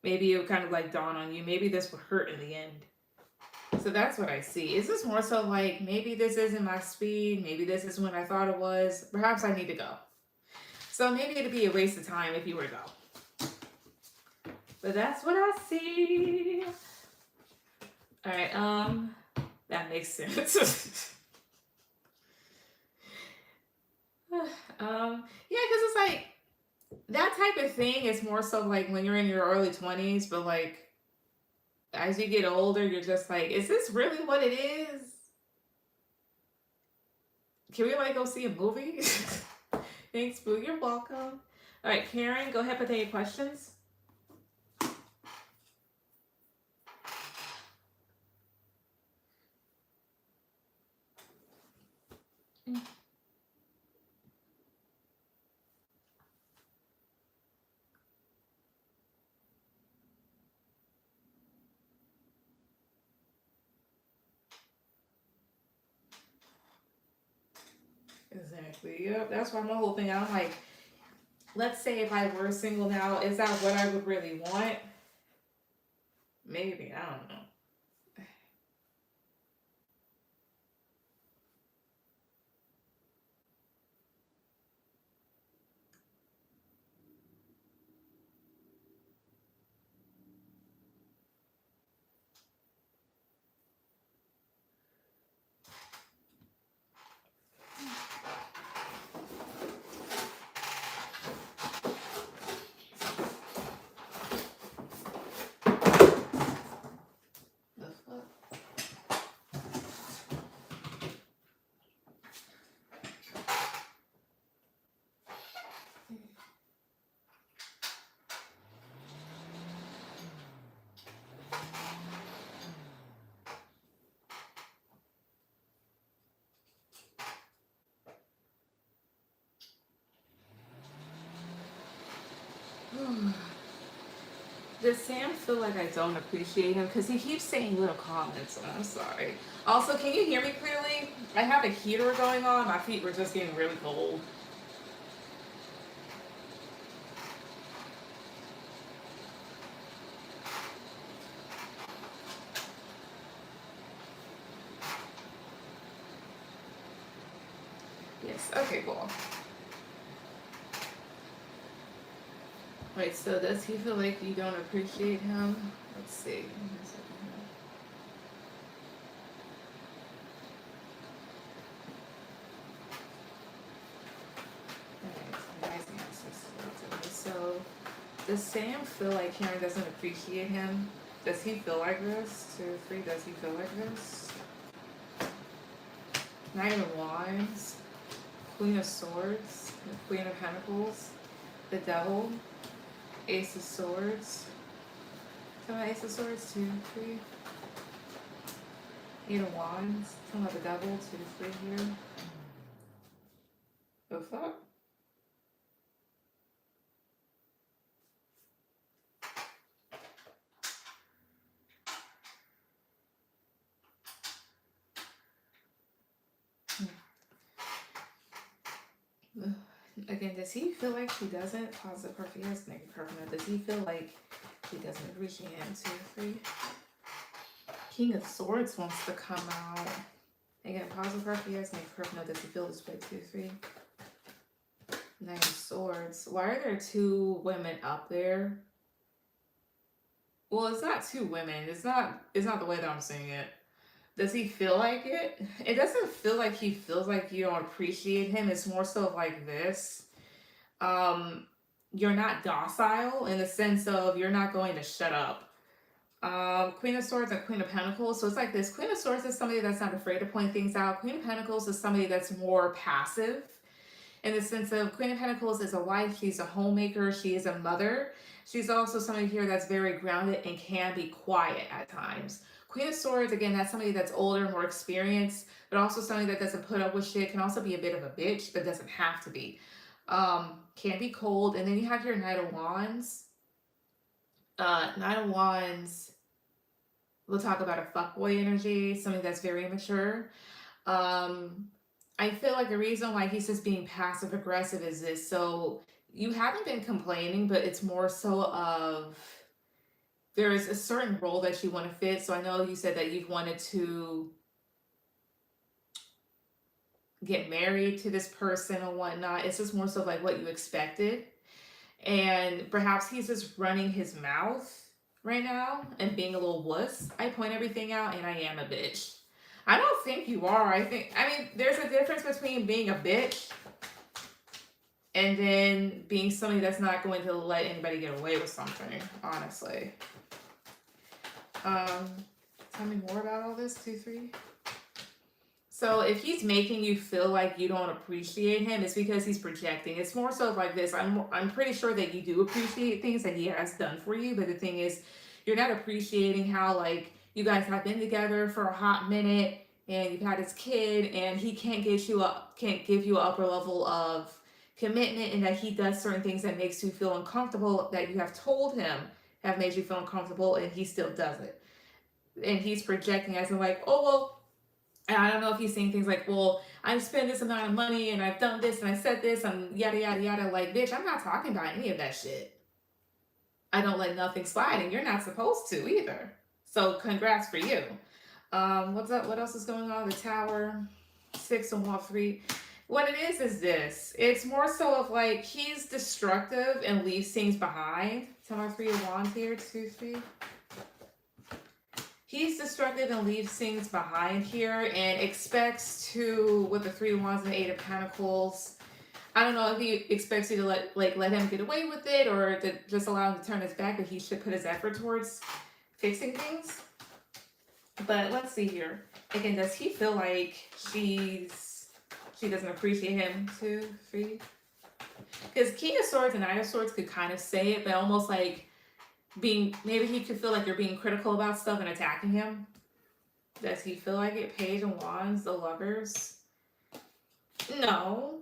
Maybe it would kind of like dawn on you. Maybe this would hurt in the end. So that's what I see. Is this more so like, maybe this isn't my speed. Maybe this isn't what I thought it was. Perhaps I need to go. So maybe it'd be a waste of time if you were to go. But that's what I see. All right, that makes sense. Yeah, because it's like, that type of thing is more so like when you're in your early 20s, but like, as you get older, you're just like, is this really what it is? Can we like go see a movie? Thanks, Boo. You're welcome. All right, Karen, go ahead with any questions. Exactly. Yep. That's why my whole thing. I'm like, let's say if I were single now, is that what I would really want? Maybe. I don't know. Does Sam feel like I don't appreciate him? Because he keeps saying little comments, and I'm sorry. Also, can you hear me clearly? I have a heater going on. My feet were just getting really cold. Yes, okay, cool. Wait, so does he feel like you don't appreciate him? Let's see. So, does Sam feel like Karen doesn't appreciate him? Does he feel like this? 2, 3, does he feel like this? Knight of Wands, Queen of Swords, the Queen of Pentacles, the Devil, Ace of Swords. Tell me Ace of Swords, 2, 3. Eight of Wands. Tell me the Devil, 2, 3 here. The fuck? Again, does he feel like he doesn't? Positive, perfect, yes, negative, perfect. Does he feel like he doesn't appreciate him? 2, 3. King of Swords wants to come out. Again, positive, perfect, yes, negative, perfect. Does he feel this way? 2, 3. Nine of Swords. Why are there 2 women up there? Well, it's not 2 women. It's not the way that I'm saying it. Does he feel like it? It doesn't feel like he feels like you don't appreciate him. It's more so like this. You're not docile in the sense of you're not going to shut up. Queen of Swords and Queen of Pentacles. So it's like this. Queen of Swords is somebody that's not afraid to point things out. Queen of Pentacles is somebody that's more passive in the sense of Queen of Pentacles is a wife. She's a homemaker. She is a mother. She's also somebody here that's very grounded and can be quiet at times. Queen of Swords, again, that's somebody that's older, more experienced, but also somebody that doesn't put up with shit, can also be a bit of a bitch, but doesn't have to be. Can be cold. And then you have your Knight of Wands. Knight of Wands, we'll talk about a fuckboy energy, something that's very immature. I feel like the reason why he's just being passive aggressive is this. So you haven't been complaining, but it's more so of there is a certain role that you want to fit. So I know you said that you've wanted to get married to this person or whatnot. It's just more so like what you expected. And perhaps he's just running his mouth right now and being a little wuss. I point everything out and I am a bitch. I don't think you are. I mean, there's a difference between being a bitch and then being somebody that's not going to let anybody get away with something, honestly. Tell me more about all this, 2, 3. So if he's making you feel like you don't appreciate him, it's because he's projecting. It's more so like this. I'm pretty sure that you do appreciate things that he has done for you, but the thing is, you're not appreciating how like you guys have been together for a hot minute and you've had this kid and he can't give you an upper level of commitment, and that he does certain things that makes you feel uncomfortable that you have told him have made you feel uncomfortable, and he still does it. And he's projecting as in like, oh well, and I don't know if he's saying things like, well, I've spent this amount of money and I've done this and I said this and yada yada yada. Like, bitch, I'm not talking about any of that shit. I don't let nothing slide, and you're not supposed to either. So congrats for you. What's up? What else is going on? The Tower, 6 and Wall 3. What it is this. It's more so of like he's destructive and leaves things behind. Tell my 3 of Wands here, 2, 3. He's destructive and leaves things behind here and expects to, with the 3 of Wands and the 8 of Pentacles, I don't know if he expects you to let him get away with it or to just allow him to turn his back, but he should put his effort towards fixing things. But let's see here. Again, does he feel like she doesn't appreciate him? 2, 3. Because King of Swords and Knight of Swords could kind of say it, but almost like maybe he could feel like you're being critical about stuff and attacking him. Does he feel like it? Page of Wands, the Lovers. No.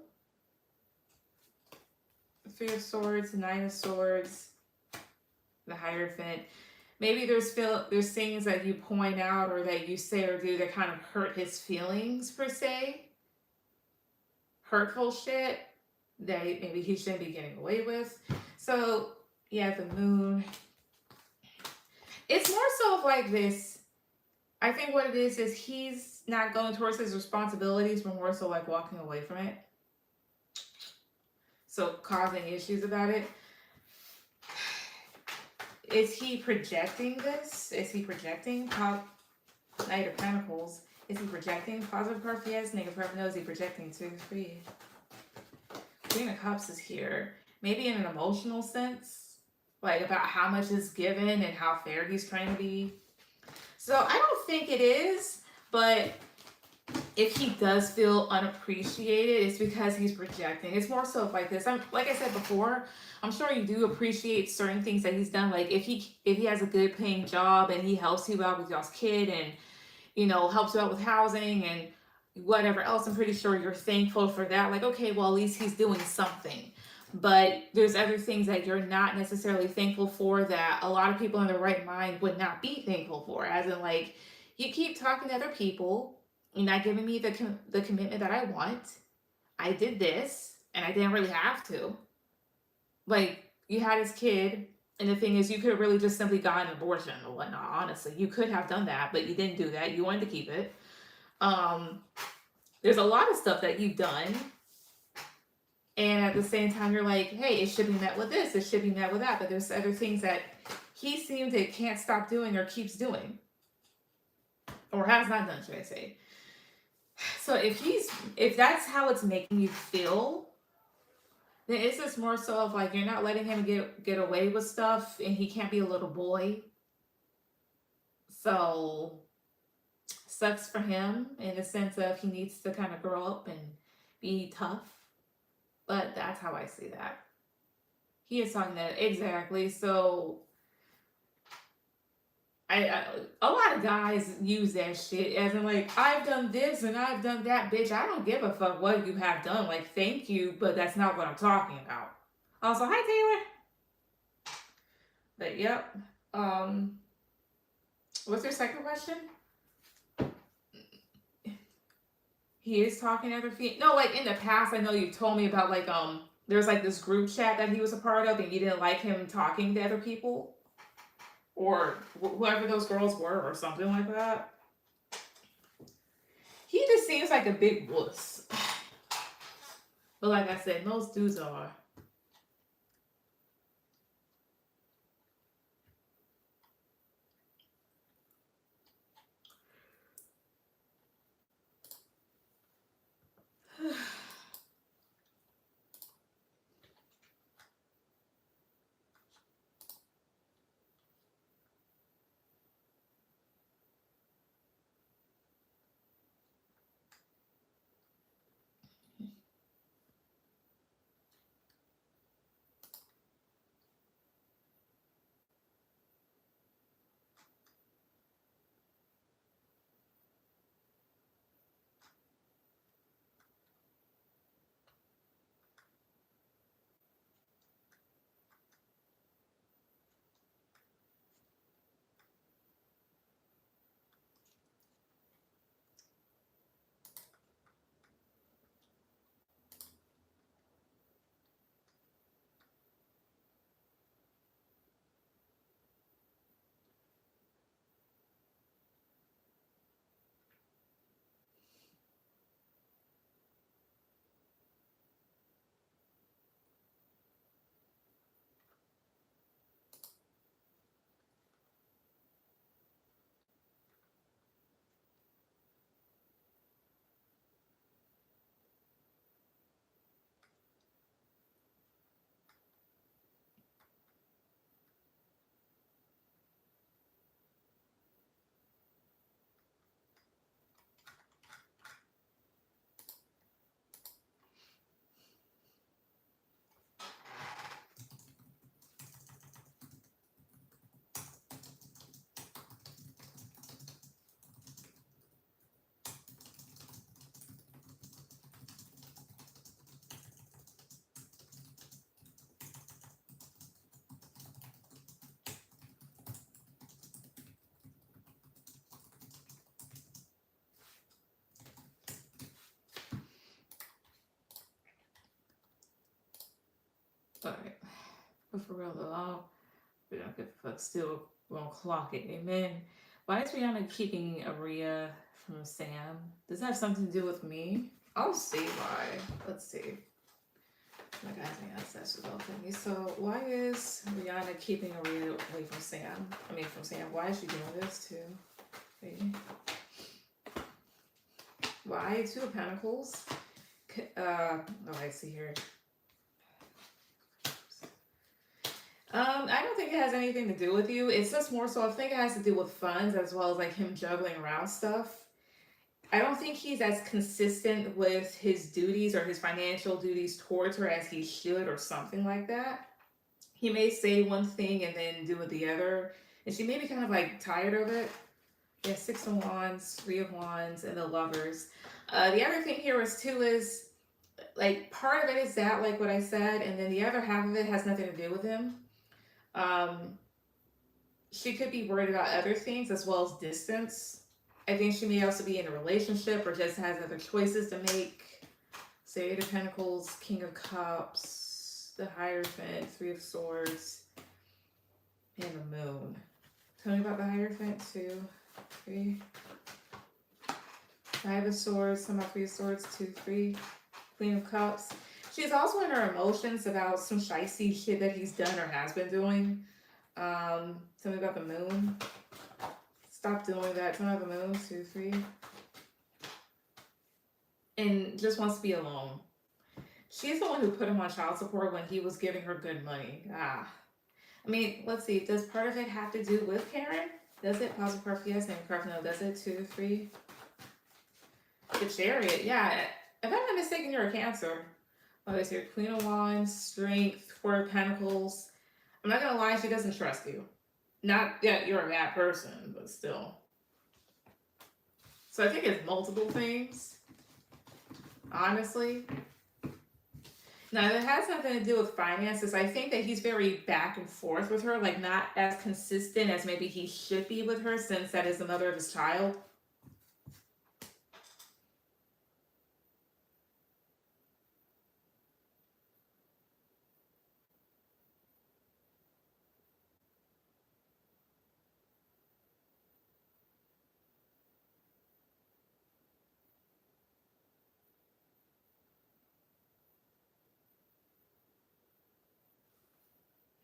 3 of Swords, 9 of Swords. the Hierophant. Maybe there's things that you point out or that you say or do that kind of hurt his feelings per se, hurtful shit that maybe he shouldn't be getting away with. So yeah, the Moon. It's more so of like this. I think what it is he's not going towards his responsibilities, but more so like walking away from it. So causing issues about it. Is he projecting this? Is he projecting Knight of Pentacles? Is he projecting positive card? Yes. Negative card? No. Is he projecting 2, 3? Queen of Cups is here. Maybe in an emotional sense, like about how much is given and how fair he's trying to be. So I don't think it is, but if he does feel unappreciated, it's because he's projecting. It's more so like this. Like I said before, I'm sure you do appreciate certain things that he's done. Like if he has a good paying job and he helps you out with y'all's kid and helps you out with housing and whatever else, I'm pretty sure you're thankful for that. Like, okay, well, at least he's doing something. But there's other things that you're not necessarily thankful for that a lot of people in their right mind would not be thankful for. As in, like, you keep talking to other people, you're not giving me the commitment that I want. I did this, and I didn't really have to. Like, you had his kid, and the thing is, you could have really just simply gotten an abortion or whatnot, honestly. You could have done that, but you didn't do that. You wanted to keep it. There's a lot of stuff that you've done, and at the same time, you're like, hey, it should be met with this, it should be met with that, but there's other things that he seems to can't stop doing or keeps doing, or has not done, should I say. So if that's how it's making you feel, then it's just more so of like you're not letting him get away with stuff, and he can't be a little boy. So sucks for him in the sense of he needs to kind of grow up and be tough. But that's how I see that. He is talking that exactly. So I a lot of guys use that shit as in like, I've done this and I've done that. Bitch, I don't give a fuck what you have done. Like, thank you, but that's not what I'm talking about. Also, hi Taylor. But yep. What's your second question? He is talking to other feet. No, like in the past, I know you told me about like there's like this group chat that he was a part of, and you didn't like him talking to other people, or whoever those girls were, or something like that. He just seems like a big wuss. But like I said, most dudes are. Alright. But for real though, we don't give a fuck. Still won't clock it. Amen. Why is Rihanna keeping Aria from Sam? Does that have something to do with me? I'll see why. Let's see. My guy's being obsessed with all things. So why is Rihanna keeping Aria away from Sam? I mean from Sam. Why is she doing this too? Okay. Why? Two of Pentacles. Oh, I see here. I don't think it has anything to do with you. It's just more so I think it has to do with funds as well as like him juggling around stuff. I don't think he's as consistent with his duties or his financial duties towards her as he should or something like that. He may say one thing and then do it the other. And she may be kind of like tired of it. Yeah, Six of Wands, Three of Wands, and the Lovers. The other thing here is like part of it is that like what I said, and then the other half of it has nothing to do with him. She could be worried about other things as well as distance. I think she may also be in a relationship or just has other choices to make. So Eight of Pentacles, King of Cups, the Hierophant, Three of Swords, and the Moon. Tell me about the Hierophant, 2, 3. Five of Swords, some of Three of Swords, 2, 3. Queen of Cups. She's also in her emotions about some shicey shit that he's done or has been doing. Tell me about the Moon. Stop doing that. Tell me about the Moon, 2, 3. And just wants to be alone. She's the one who put him on child support when he was giving her good money. I mean, let's see. Does part of it have to do with Karen? Does it? Positive card, yes. Negative card, no. Does it? 2, 3. The Chariot, yeah. If I'm not mistaken, you're a Cancer. Oh, this here, Queen of Wands, Strength, Four of Pentacles. I'm not gonna lie, she doesn't trust you. Not that you're a bad person, but still. So I think it's multiple things, honestly. Now, it has nothing to do with finances. I think that he's very back and forth with her, like not as consistent as maybe he should be with her since that is the mother of his child.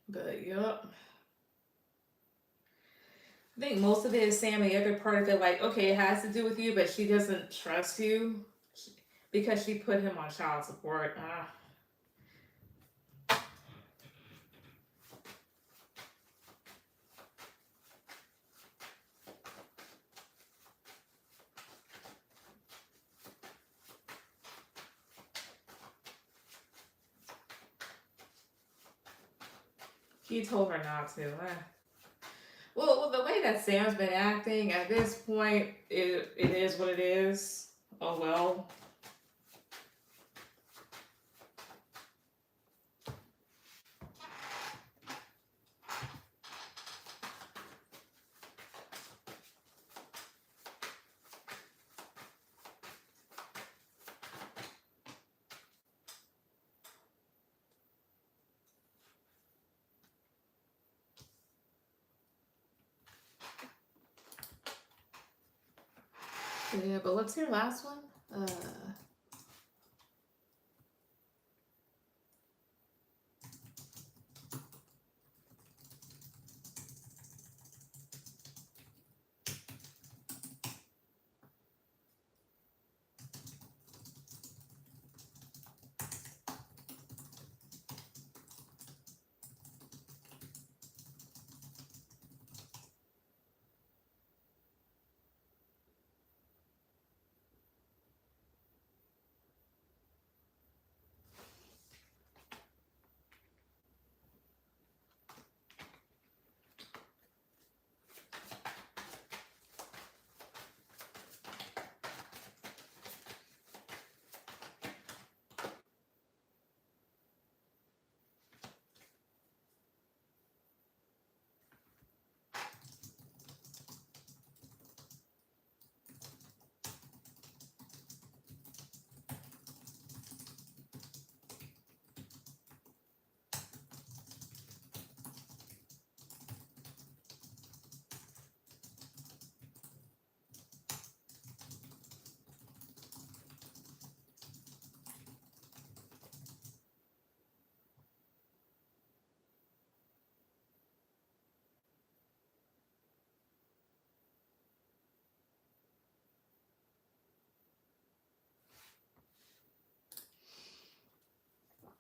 But, yup. I think most of it is Sam. The other part of it, like, okay, it has to do with you, but she doesn't trust you because she put him on child support. He told her not to. Well, the way that Sam's been acting at this point, it is what it is. Oh well. Yeah, but what's your last one?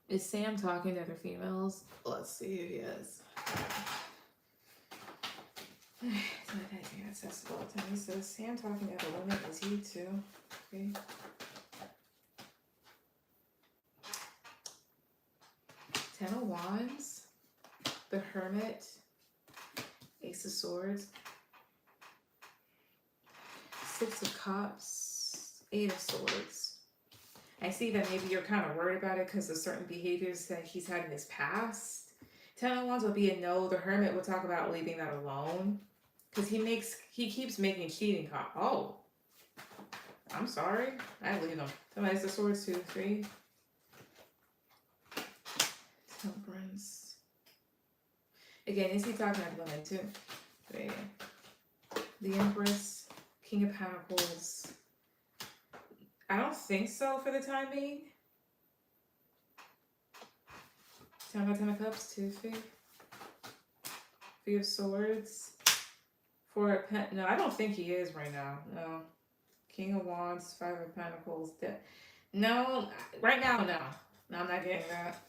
Is Sam talking to other females? Let's see if he is. It's not anything accessible to me. So Sam talking to other women, is he too? Okay. 10 of Wands, the Hermit, Ace of Swords, 6 of Cups, 8 of Swords. I see that maybe you're kind of worried about it because of certain behaviors that he's had in his past. 10 of Wands would be a no. The Hermit will talk about leaving that alone. Because he keeps making cheating oh. I'm sorry. I leave them. Somebody's the Swords, 2, 3. Temperance. Again, is he talking about women too? 3. The Empress, King of Pentacles. I don't think so for the time being. 10 of Cups, 2, 3. 3 of Swords. 4 of no, I don't think he is right now. No. King of Wands, 5 of Pentacles. No, right now, no. No, I'm not getting that.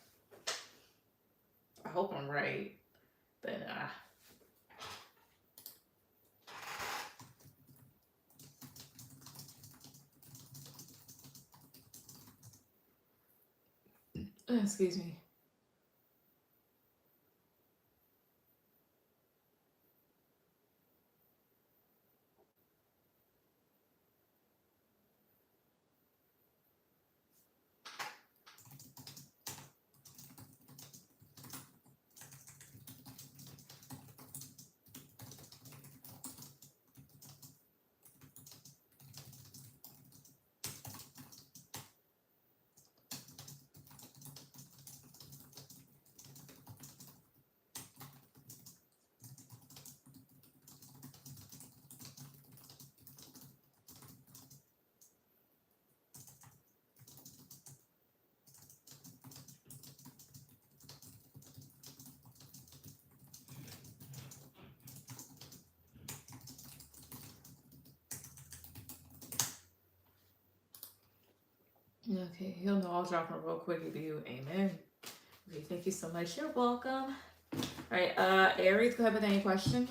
I hope I'm right, but nah. Excuse me. Okay, he'll know I'll drop him real quick if you. Amen. Okay, thank you so much. You're welcome. All right, Aries, go ahead with any question.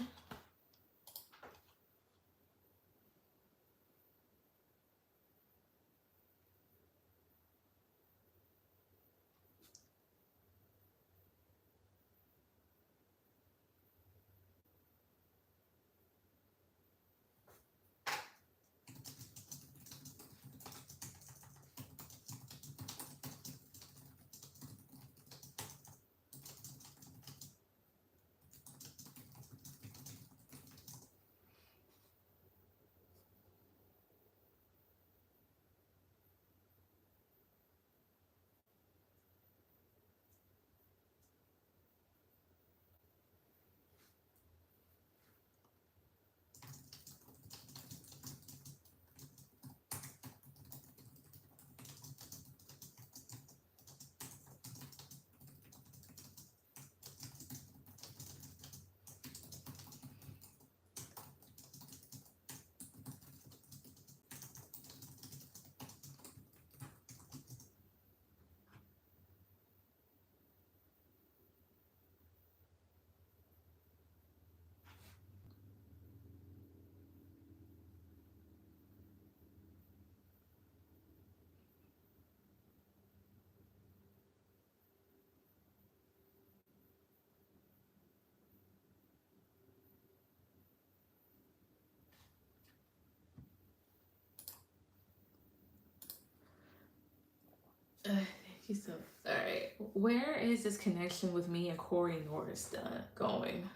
Thank you so. All right, where is this connection with me and Corey Norris going?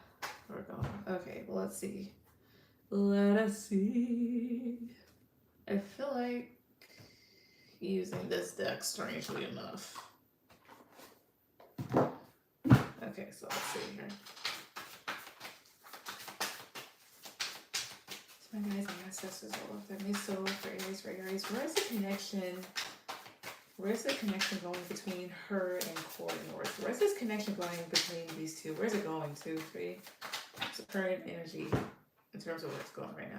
We're going. Okay, well, let's see. Let us see. I feel like using this deck strangely enough. Okay, so let's see here. So my guys and ancestors all of them. So for Aries, where's the connection? Where's the connection going between her and Corey North? Where's this connection going between these two? Where's it going? 2, 3. So current energy in terms of where it's going right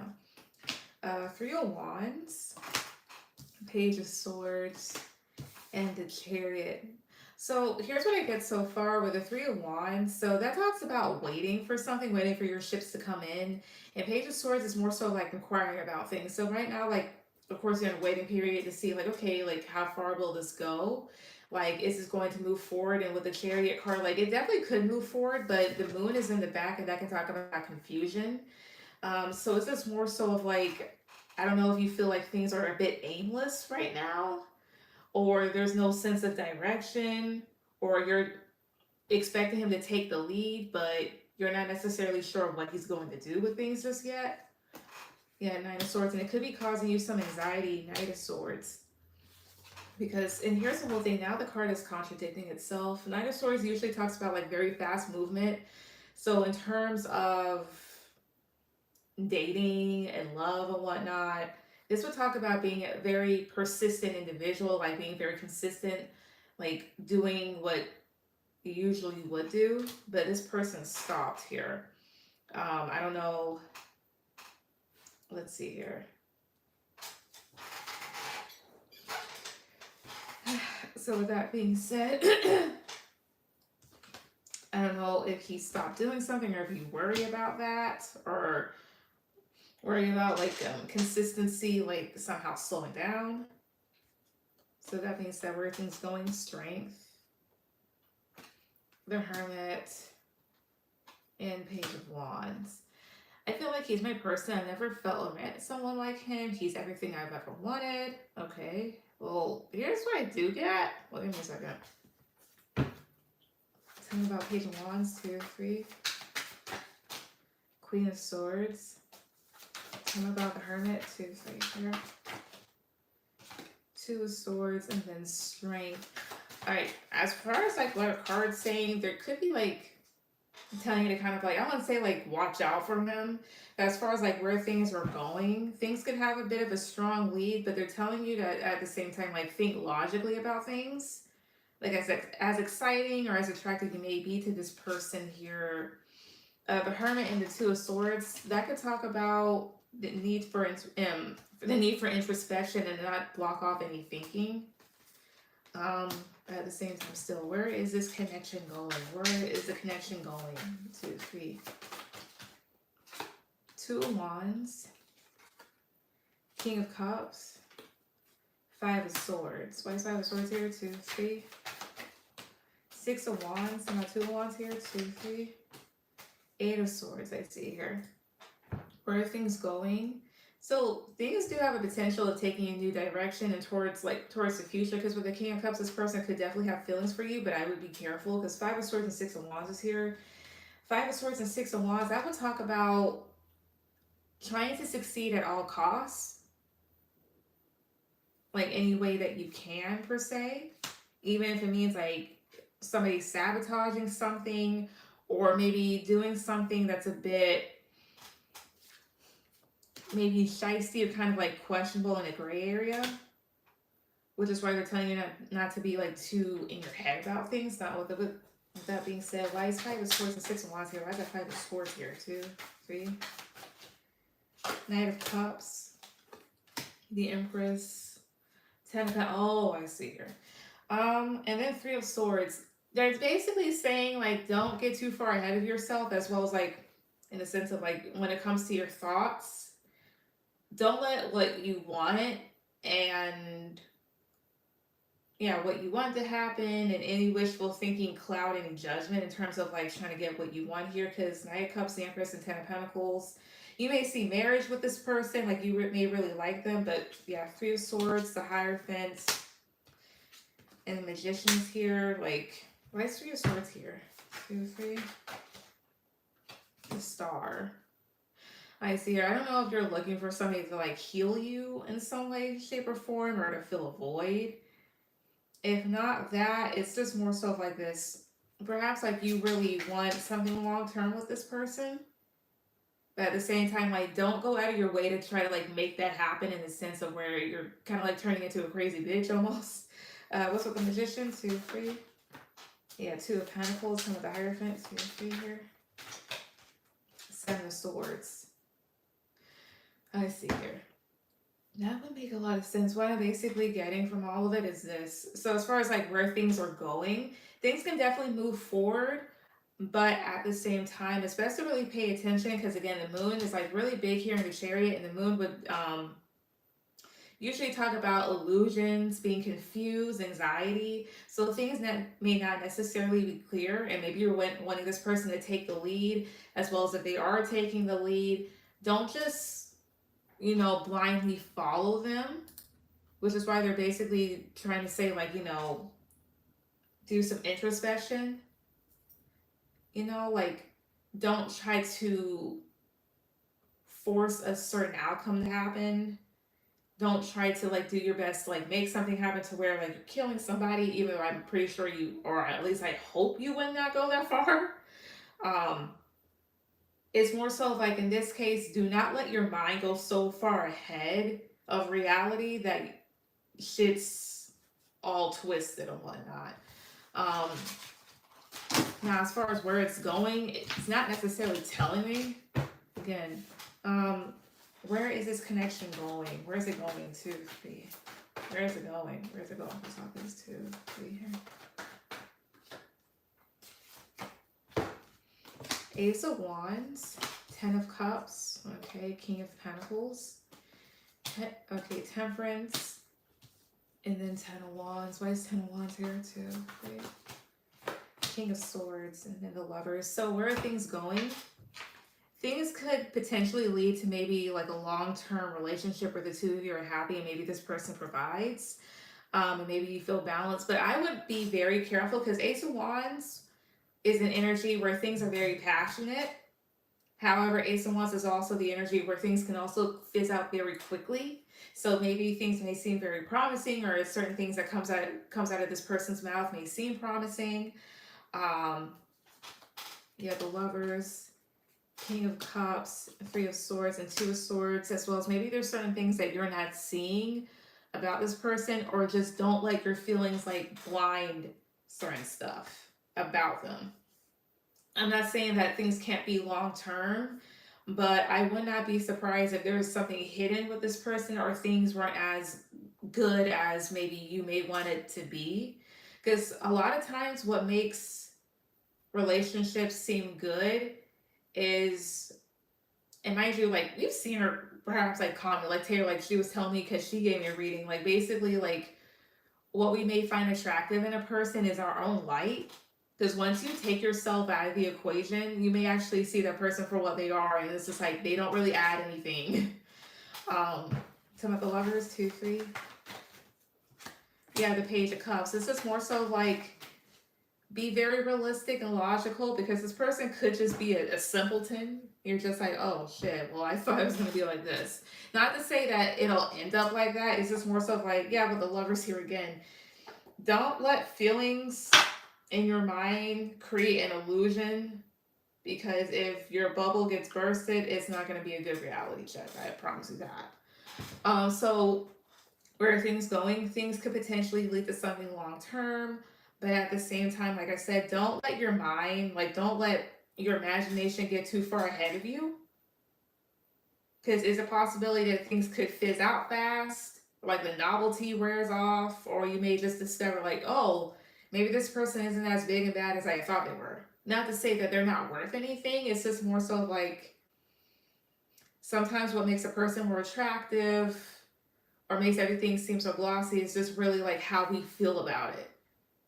now. 3 of Wands, Page of Swords, and the Chariot. So here's what I get so far with the Three of Wands. So that talks about waiting for something, waiting for your ships to come in. And Page of Swords is more so like inquiring about things. So right now, like, of course, you're in a waiting period to see, like, okay, like, how far will this go? Like, is this going to move forward? And with the Chariot card, like, it definitely could move forward, but the moon is in the back, and that can talk about confusion. So it's just more so of like, I don't know if you feel like things are a bit aimless right now, or there's no sense of direction, or you're expecting him to take the lead, but you're not necessarily sure what he's going to do with things just yet. Yeah, Nine of Swords, and it could be causing you some anxiety, Knight of Swords. Because, and here's the whole thing, now the card is contradicting itself. Knight of Swords usually talks about like very fast movement. So in terms of dating and love and whatnot, this would talk about being a very persistent individual, like being very consistent, like doing what you usually would do. But this person stopped here. I don't know. Let's see here. So with that being said, I don't know if he stopped doing something, or if you worry about that, or worry about like consistency, like somehow slowing down. So that being said, where are things going? Strength, the Hermit, and Page of Wands. I feel like he's my person. I've never felt or met someone like him. He's everything I've ever wanted. Okay. Well, here's what I do get. Well, give me a second. Tell me about Page of Wands, 2, 3. Queen of Swords. Tell me about the Hermit, 2, 3 here. 2 of Swords, and then Strength. Alright, as far as like what a card's saying, there could be like telling you to kind of like, I wouldn't say like watch out for him. As far as like where things are going, things could have a bit of a strong lead, but they're telling you to at the same time like think logically about things. Like I said, as exciting or as attractive you may be to this person here, the Hermit and the 2 of Swords, that could talk about the need for introspection and not block off any thinking. At the same time, still, where is this connection going? Where is the connection going? 2, 3. 2 of Wands, King of Cups, 5 of Swords. Why is 5 of Swords here? 2, 3. 6 of Wands. And my 2 of Wands here. 2, 3. 8 of Swords. I see here. Where are things going? So things do have a potential of taking a new direction and towards the future. Because with the King of Cups, this person could definitely have feelings for you, but I would be careful because 5 of Swords and 6 of Wands is here. 5 of Swords and 6 of Wands, that would talk about trying to succeed at all costs, like any way that you can per se, even if it means like somebody sabotaging something, or maybe doing something that's a bit maybe shiesty or kind of like questionable in a gray area, which is why they're telling you not to be like too in your head about things. Not with that being said, why is 5 of Swords and 6 of Wands here? Why is that 5 of Swords here? 2, 3. Knight of Cups, the Empress, 10 of Pentacles. Oh, I see here. And then 3 of Swords. They're basically saying like don't get too far ahead of yourself, as well as like in the sense of like when it comes to your thoughts, don't let what you want and what you want to happen and any wishful thinking cloud any judgment in terms of like trying to get what you want here. Because Knight of Cups, the Empress, and 10 of Pentacles, you may see marriage with this person, like you may really like them, but yeah, 3 of Swords, the Hierophant, and the Magician's here. Like, why is 3 of Swords here? 2, 3. The Star. I see here. I don't know if you're looking for somebody to like heal you in some way, shape, or form, or to fill a void. If not that, it's just more so like this. Perhaps like you really want something long term with this person. But at the same time, like don't go out of your way to try to like make that happen in the sense of where you're kind of like turning into a crazy bitch almost. What's with the Magician? 2, 3. Yeah, 2 of Pentacles, some of the Hierophant, 2, 3 here. 7 of Swords. I see here. That would make a lot of sense. What I'm basically getting from all of it is this. So as far as like where things are going, things can definitely move forward, but at the same time, it's best to really pay attention because again, the moon is like really big here in the chariot, and the moon would usually talk about illusions, being confused, anxiety. So things that may not necessarily be clear, and maybe you're wanting this person to take the lead, as well as if they are taking the lead, don't just blindly follow them, which is why they're basically trying to say, like, do some introspection, like, don't try to force a certain outcome to happen. Don't try to, like, do your best to, like, make something happen to where, like, you're killing somebody, even though I'm pretty sure you, or at least I hope you would not go that far. Um, it's more so like in this case, do not let your mind go so far ahead of reality that shit's all twisted and whatnot. Um, Now, as far as where it's going, it's not necessarily telling me. Again, where is this connection going? Where is it going to be? Where is it going? Where is it going? Let's talk these two, three here. Ace of Wands, Ten of Cups, okay, King of Pentacles, okay, Temperance, and then Ten of Wands. Why is Ten of Wands here too? Wait. King of Swords, and then the Lovers. So where are things going? Things could potentially lead to maybe like a long-term relationship where the two of you are happy and maybe this person provides. And maybe you feel balanced. But I would be very careful because Ace of Wands is an energy where things are very passionate. However, Ace of Wands is also the energy where things can also fizz out very quickly. So maybe things may seem very promising, or certain things that comes out of this person's mouth may seem promising. Yeah, the Lovers, King of Cups, Three of Swords, and Two of Swords, as well as maybe there's certain things that you're not seeing about this person, or just don't let your feelings like blind certain stuff about them. I'm not saying that things can't be long term, but I would not be surprised if there was something hidden with this person, or things weren't as good as maybe you may want it to be. Because a lot of times, what makes relationships seem good is, and mind you, like, we've seen her perhaps like comment, like Taylor, like she was telling me, because she gave me a reading, like basically like what we may find attractive in a person is our own light. Because once you take yourself out of the equation, you may actually see that person for what they are, and it's just like they don't really add anything. Some of the Lovers, 2, 3. Yeah, the Page of Cups. This is more so like, be very realistic and logical, because this person could just be a simpleton. You're just like, oh shit, well, I thought it was going to be like this. Not to say that it'll end up like that. It's just more so like, yeah, but the Lovers here again. Don't let feelings in your mind create an illusion, because if your bubble gets bursted, it's not going to be a good reality check. I promise you that. So where are things going? Things could potentially lead to something long term, but at the same time, like I said, don't let your mind, like, don't let your imagination get too far ahead of you, because it's a possibility that things could fizz out fast, like the novelty wears off, or you may just discover, like, oh, maybe this person isn't as big and bad as I thought they were. Not to say that they're not worth anything, it's just more so like sometimes what makes a person more attractive or makes everything seem so glossy is just really like how we feel about it.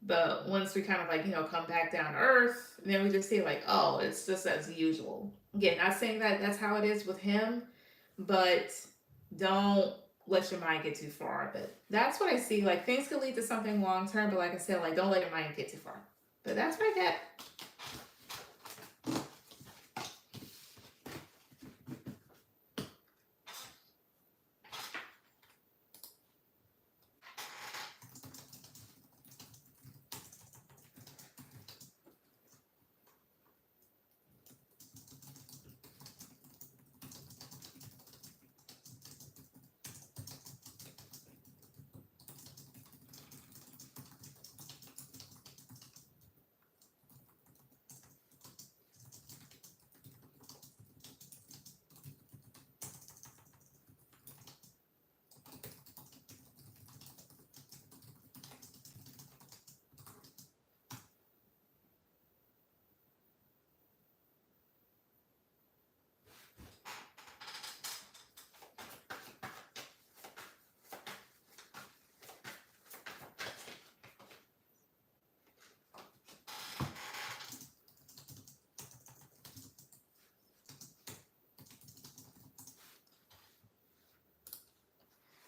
But once we kind of like, come back down to earth, then we just see like, oh, it's just as usual. Again, not saying that that's how it is with him, but don't let your mind get too far. But that's what I see. Like, things could lead to something long term, but like I said, like, don't let your mind get too far. But that's what I get.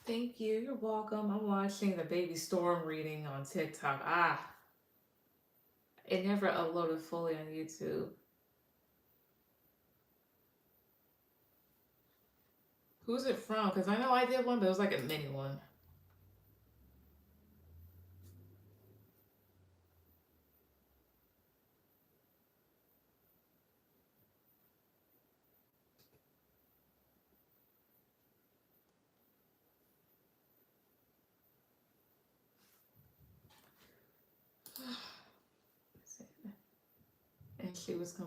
Thank you. You're welcome. I'm watching the Baby Storm reading on TikTok. Ah, it never uploaded fully on YouTube. Who's it from? Because I know I did one, but it was like a mini one. And she was no.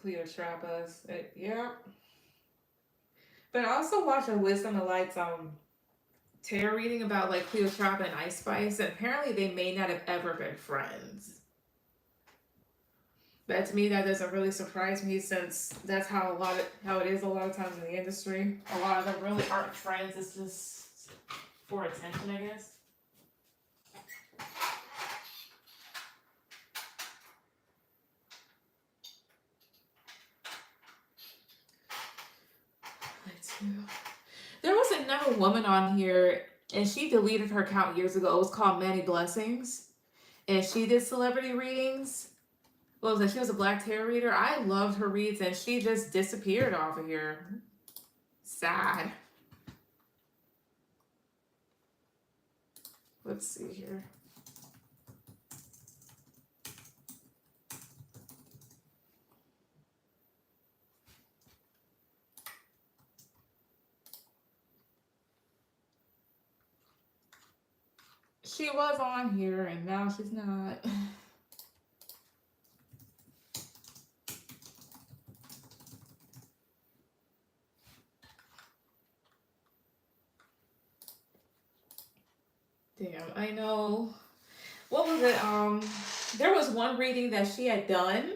Cleotrapa's. Yeah. But I also watched a Wisdom of Light's tarot reading about like Cleotrapa and Ice Spice, and apparently they may not have ever been friends. But to me, that doesn't really surprise me since that's how it is a lot of times in the industry. A lot of them really aren't friends. It's just for attention, I guess. There was another woman on here, and she deleted her account years ago. It was called Many Blessings, and she did celebrity readings. What was it? She was a Black tarot reader. I loved her reads, and she just disappeared off of here. Sad. Let's see here. She was on here, and now she's not. Damn, I know. What was it? There was one reading that she had done,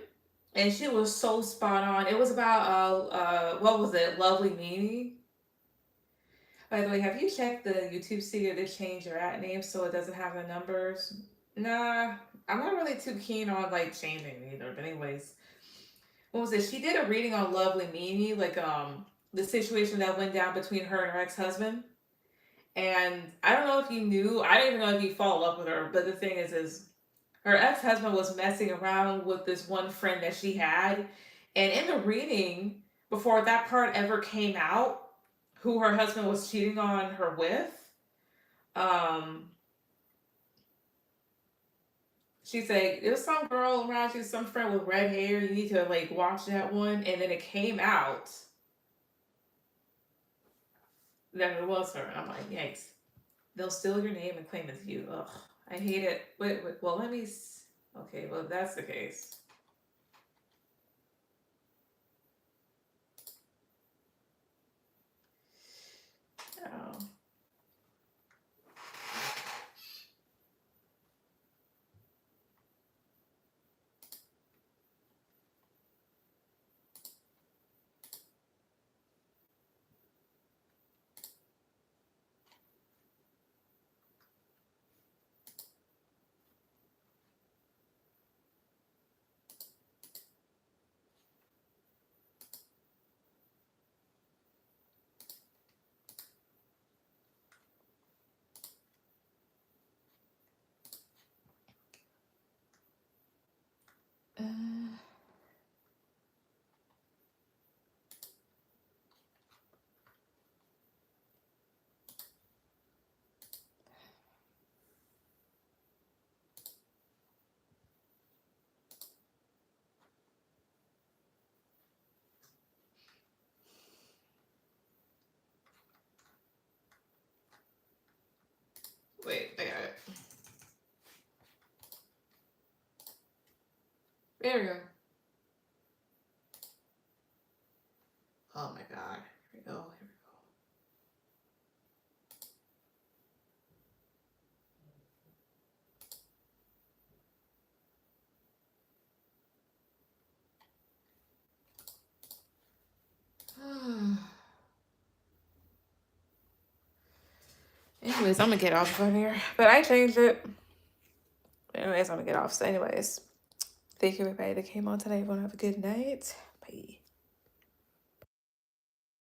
and she was so spot on. It was about what was it? Lovely Meanie. By the way, have you checked the YouTube studio to change your at name so it doesn't have the numbers? Nah, I'm not really too keen on like changing either. But anyways, what was it? She did a reading on Lovely Meanie, like the situation that went down between her and her ex husband. And I don't know if you knew. I don't even know if you followed up with her. But the thing is her ex husband was messing around with this one friend that she had, and in the reading, before that part ever came out, who her husband was cheating on her with, um, she's like, it was some girl around you, some friend with red hair. You need to like watch that one, and then it came out that it was her. And I'm like, yikes! They'll steal your name and claim it's you. Ugh, I hate it. Wait. Well, let me. Okay, well if that's the case. Oh. Uh, wait, I got it. There we go. Oh my god. Here we go. Here we go. Anyways, I'm gonna get off of here. But I changed it. Anyways, I'm gonna get off. So anyways, thank you everybody that came on today. Everyone have a good night. Bye.